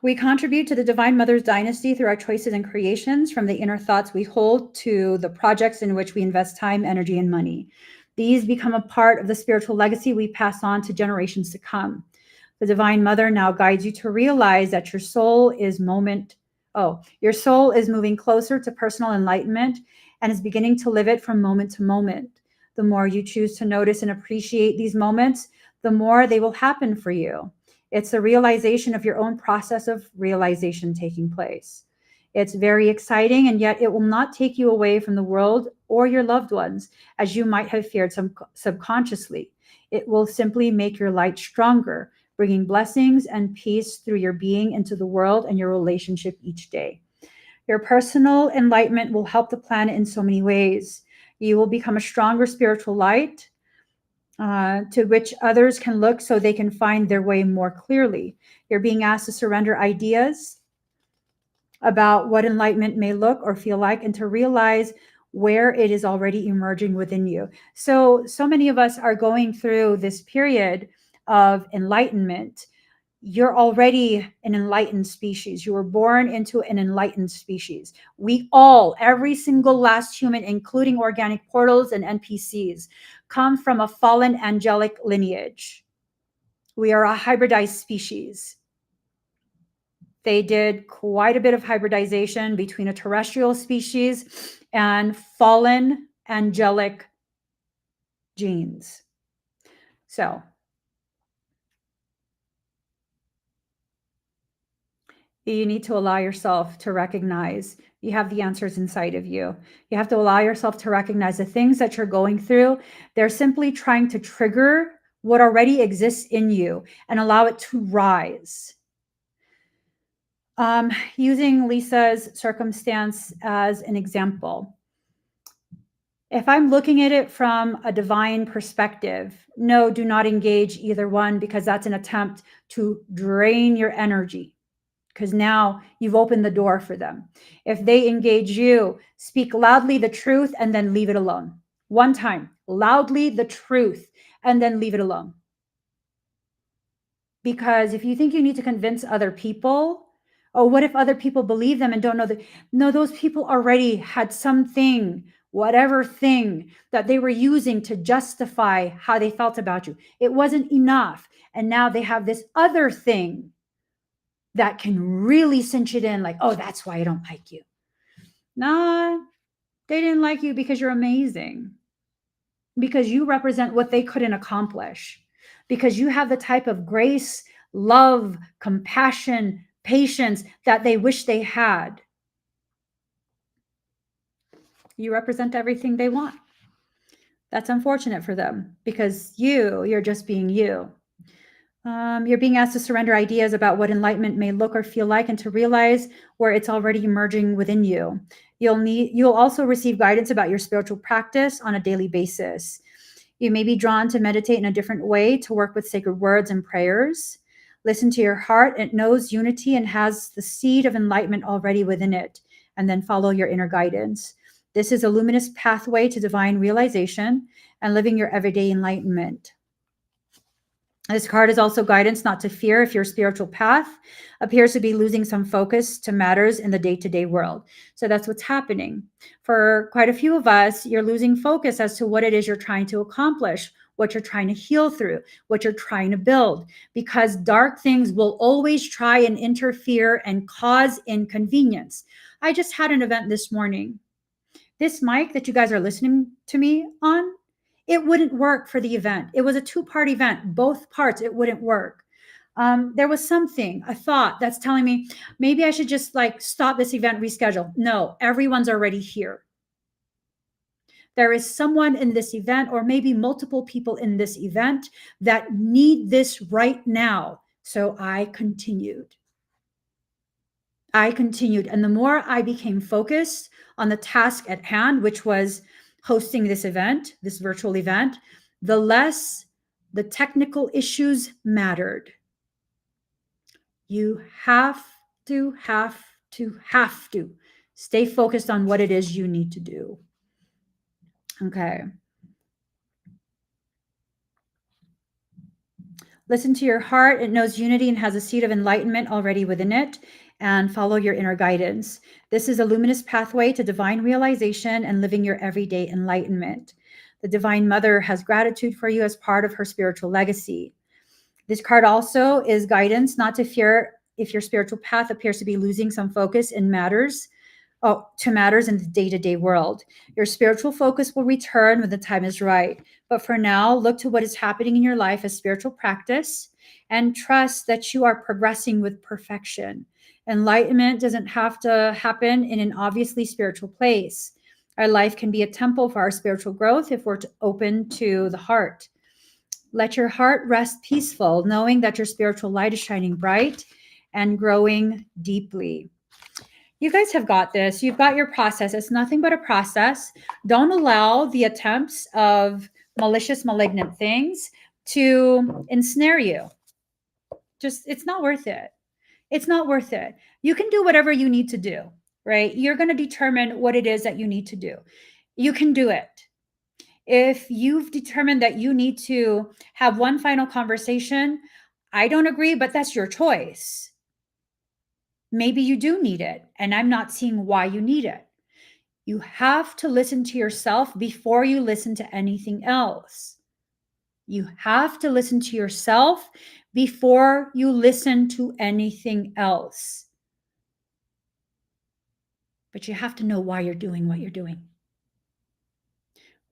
We contribute to the Divine Mother's dynasty through our choices and creations, from the inner thoughts we hold to the projects in which we invest time, energy, and money. These become a part of the spiritual legacy we pass on to generations to come. The Divine Mother now guides you to realize that your soul is moving closer to personal enlightenment and is beginning to live it from moment to moment. The more you choose to notice and appreciate these moments, the more they will happen for you. It's the realization of your own process of realization taking place. It's very exciting, and yet it will not take you away from the world or your loved ones, as you might have feared subconsciously. It will simply make your light stronger, bringing blessings and peace through your being into the world and your relationship each day. Your personal enlightenment will help the planet in so many ways. You will become a stronger spiritual light, to which others can look so they can find their way more clearly. You're being asked to surrender ideas about what enlightenment may look or feel like, and to realize where it is already emerging within you. So many of us are going through this period of enlightenment. You're already an enlightened species. You were born into an enlightened species. We all, every single last human, including organic portals and NPCs, come from a fallen angelic lineage. We are a hybridized species. They did quite a bit of hybridization between a terrestrial species and fallen angelic genes. So you need to allow yourself to recognize you have the answers inside of you. You have to allow yourself to recognize the things that you're going through. They're simply trying to trigger what already exists in you and allow it to rise. Using Lisa's circumstance as an example, if I'm looking at it from a divine perspective, no, do not engage either one, because that's an attempt to drain your energy, because now you've opened the door for them. If they engage you, speak loudly the truth and then leave it alone. One time, loudly the truth and then leave it alone. Because if you think you need to convince other people, oh, what if other people believe them and don't know that? No, those people already had something, whatever thing that they were using to justify how they felt about you. It wasn't enough. And now they have this other thing that can really cinch it in, like, oh, that's why I don't like you. Nah, they didn't like you because you're amazing, because you represent what they couldn't accomplish, because you have the type of grace, love, compassion, patience that they wish they had. You represent everything they want. That's unfortunate for them, because you're just being you. You're being asked to surrender ideas about what enlightenment may look or feel like, and to realize where it's already emerging within you. You'll also receive guidance about your spiritual practice on a daily basis. You may be drawn to meditate in a different way, to work with sacred words and prayers. Listen to your heart. It knows unity and has the seed of enlightenment already within it, and then follow your inner guidance. This is a luminous pathway to divine realization and living your everyday enlightenment. This card is also guidance not to fear if your spiritual path appears to be losing some focus to matters in the day-to-day world. So that's what's happening. For quite a few of us, you're losing focus as to what it is you're trying to accomplish, what you're trying to heal through, what you're trying to build, because dark things will always try and interfere and cause inconvenience. I just had an event this morning. This mic that you guys are listening to me on, it wouldn't work for the event. It was a two-part event, both parts, it wouldn't work. There was something, a thought that's telling me maybe I should just like stop this event, reschedule. No, everyone's already here. There is someone in this event, or maybe multiple people in this event, that need this right now. So I continued. And the more I became focused on the task at hand, which was hosting this event, this virtual event, the less the technical issues mattered. You have to stay focused on what it is you need to do. Okay. Listen to your heart. It knows unity and has a seed of enlightenment already within it. And follow your inner guidance. This is a luminous pathway to divine realization and living your everyday enlightenment. The Divine Mother has gratitude for you as part of her spiritual legacy. This card also is guidance not to fear if your spiritual path appears to be losing some focus in matters in the day-to-day world. Your spiritual focus will return when the time is right. But for now, look to what is happening in your life as spiritual practice and trust that you are progressing with perfection. Enlightenment doesn't have to happen in an obviously spiritual place. Our life can be a temple for our spiritual growth if we're open to the heart. Let your heart rest peaceful, knowing that your spiritual light is shining bright and growing deeply. You guys have got this. You've got your process. It's nothing but a process. Don't allow the attempts of malicious, malignant things to ensnare you. It's not worth it. It's not worth it. You can do whatever you need to do, right? You're going to determine what it is that you need to do. You can do it. If you've determined that you need to have one final conversation, I don't agree, but that's your choice. Maybe you do need it, and I'm not seeing why you need it. You have to listen to yourself before you listen to anything else. You have to listen to yourself before you listen to anything else. But you have to know why you're doing what you're doing.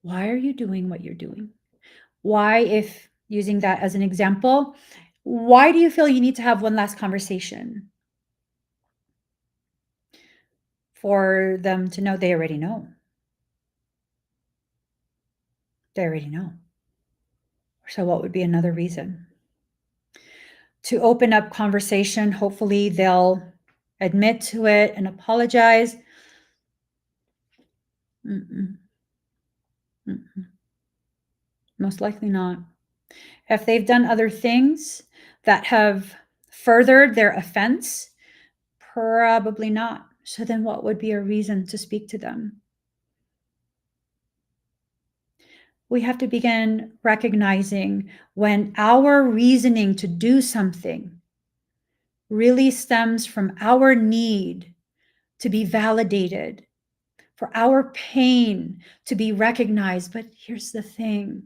Why are you doing what you're doing? Why, if using that as an example, why do you feel you need to have one last conversation? For them to know they already know. They already know. So what would be another reason? To open up conversation, hopefully they'll admit to it and apologize. Mm-mm. Mm-mm. Most likely not. If they've done other things that have furthered their offense, probably not. So then what would be a reason to speak to them? We have to begin recognizing when our reasoning to do something really stems from our need to be validated, for our pain to be recognized. But here's the thing,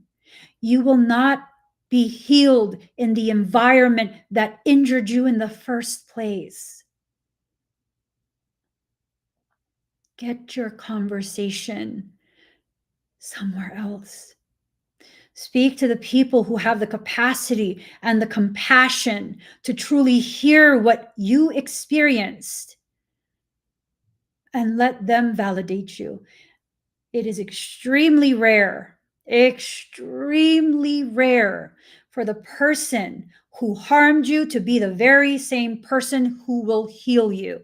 you will not be healed in the environment that injured you in the first place. Get your conversation somewhere else. Speak to the people who have the capacity and the compassion to truly hear what you experienced and let them validate you. It is extremely rare for the person who harmed you to be the very same person who will heal you.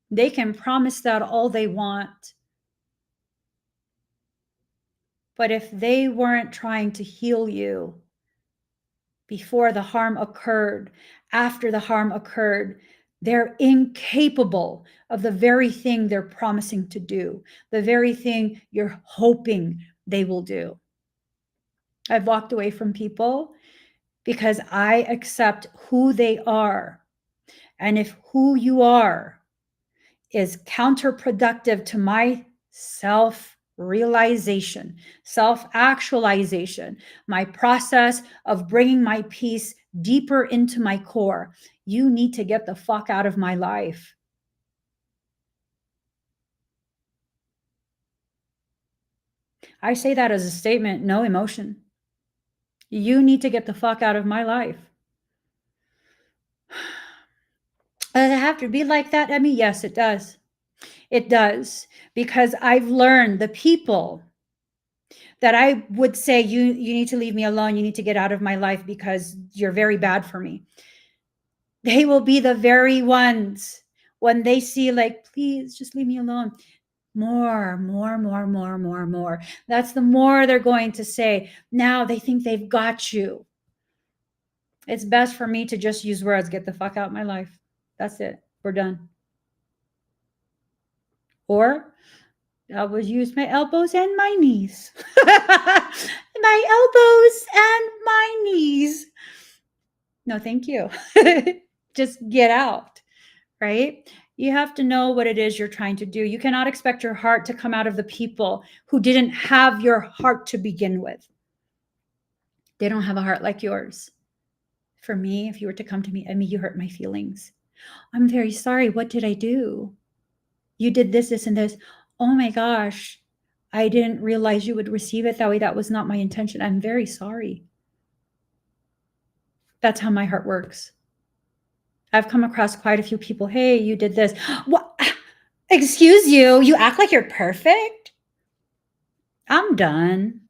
They can promise that all they want. But if they weren't trying to heal you before the harm occurred, after the harm occurred, they're incapable of the very thing they're promising to do, the very thing you're hoping they will do. I've walked away from people because I accept who they are. And if who you are is counterproductive to my self realization, self actualization, my process of bringing my peace deeper into my core, you need to get the fuck out of my life. I say that as a statement, no emotion. You need to get the fuck out of my life. Does it have to be like that, Emmy? Yes, it does. It does. Because I've learned the people that I would say, you need to leave me alone, you need to get out of my life because you're very bad for me. They will be the very ones when they see, like, please just leave me alone. More. That's the more they're going to say. Now they think they've got you. It's best for me to just use words, get the fuck out of my life. That's it. We're done. Or I would use my elbows and my knees. My elbows and my knees. No, thank you. Just get out, right? You have to know what it is you're trying to do. You cannot expect your heart to come out of the people who didn't have your heart to begin with. They don't have a heart like yours. For me, if you were to come to me, Emmy, you hurt my feelings. I'm very sorry. What did I do? You did this, and this. Oh my gosh. I didn't realize you would receive it that way. That was not my intention. I'm very sorry. That's how my heart works. I've come across quite a few people. Hey, you did this. What? Excuse you. You act like you're perfect. I'm done.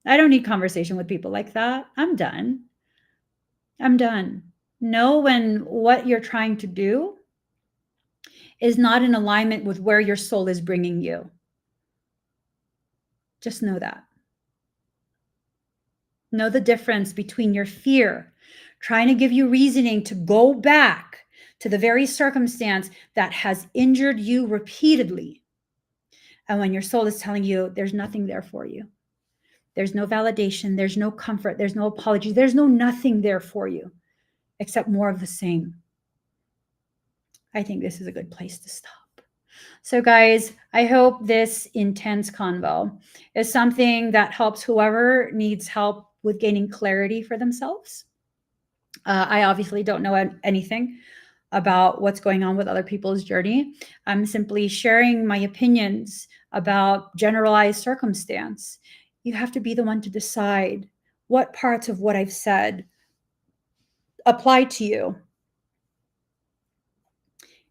I don't need conversation with people like that. I'm done. I'm done. Know when what you're trying to do is not in alignment with where your soul is bringing you. Just know that. Know the difference between your fear, trying to give you reasoning to go back to the very circumstance that has injured you repeatedly, and when your soul is telling you there's nothing there for you. There's no validation, there's no comfort, there's no apology, there's no nothing there for you except more of the same. I think this is a good place to stop. So guys, I hope this intense convo is something that helps whoever needs help with gaining clarity for themselves. I obviously don't know anything about what's going on with other people's journey. I'm simply sharing my opinions about generalized circumstance. You have to be the one to decide what parts of what I've said apply to you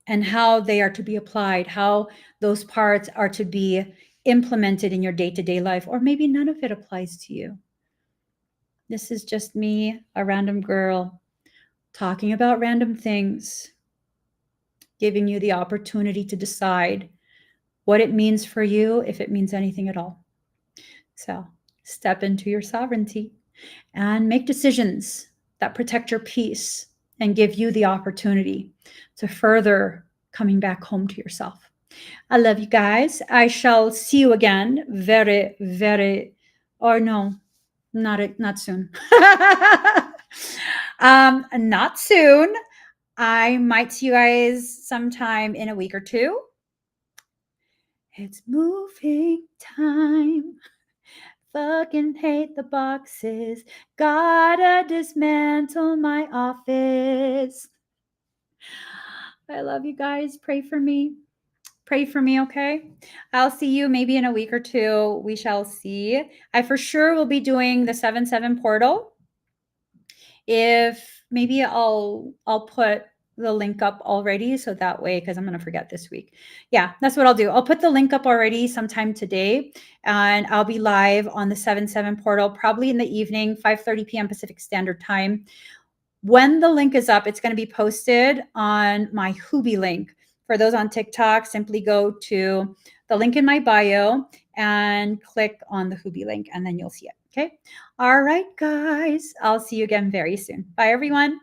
and how they are to be applied, how those parts are to be implemented in your day-to-day life, or maybe none of it applies to you. This is just me, a random girl, talking about random things, giving you the opportunity to decide what it means for you, if it means anything at all. So step into your sovereignty and make decisions that protect your peace and give you the opportunity to further coming back home to yourself. I love you guys. I shall see you again or no, not soon. Not soon. I might see you guys sometime in a week or two. It's moving time. Fucking hate the boxes. Gotta dismantle my office. I love you guys. Pray for me. Pray for me, okay? I'll see you maybe in a week or two. We shall see. I for sure will be doing the 7/7 portal. If maybe I'll put the link up already, so that way, because I'm going to forget this week. Yeah, that's what I'll do. I'll put the link up already sometime today, and I'll be live on the 7/7 portal probably in the evening, 5:30 p.m. Pacific Standard Time. When the link is up, it's going to be posted on my Hoobie link. For those on TikTok, simply go to the link in my bio and click on the Hoobie link, and then you'll see it. Okay. All right, guys. I'll see you again very soon. Bye, everyone.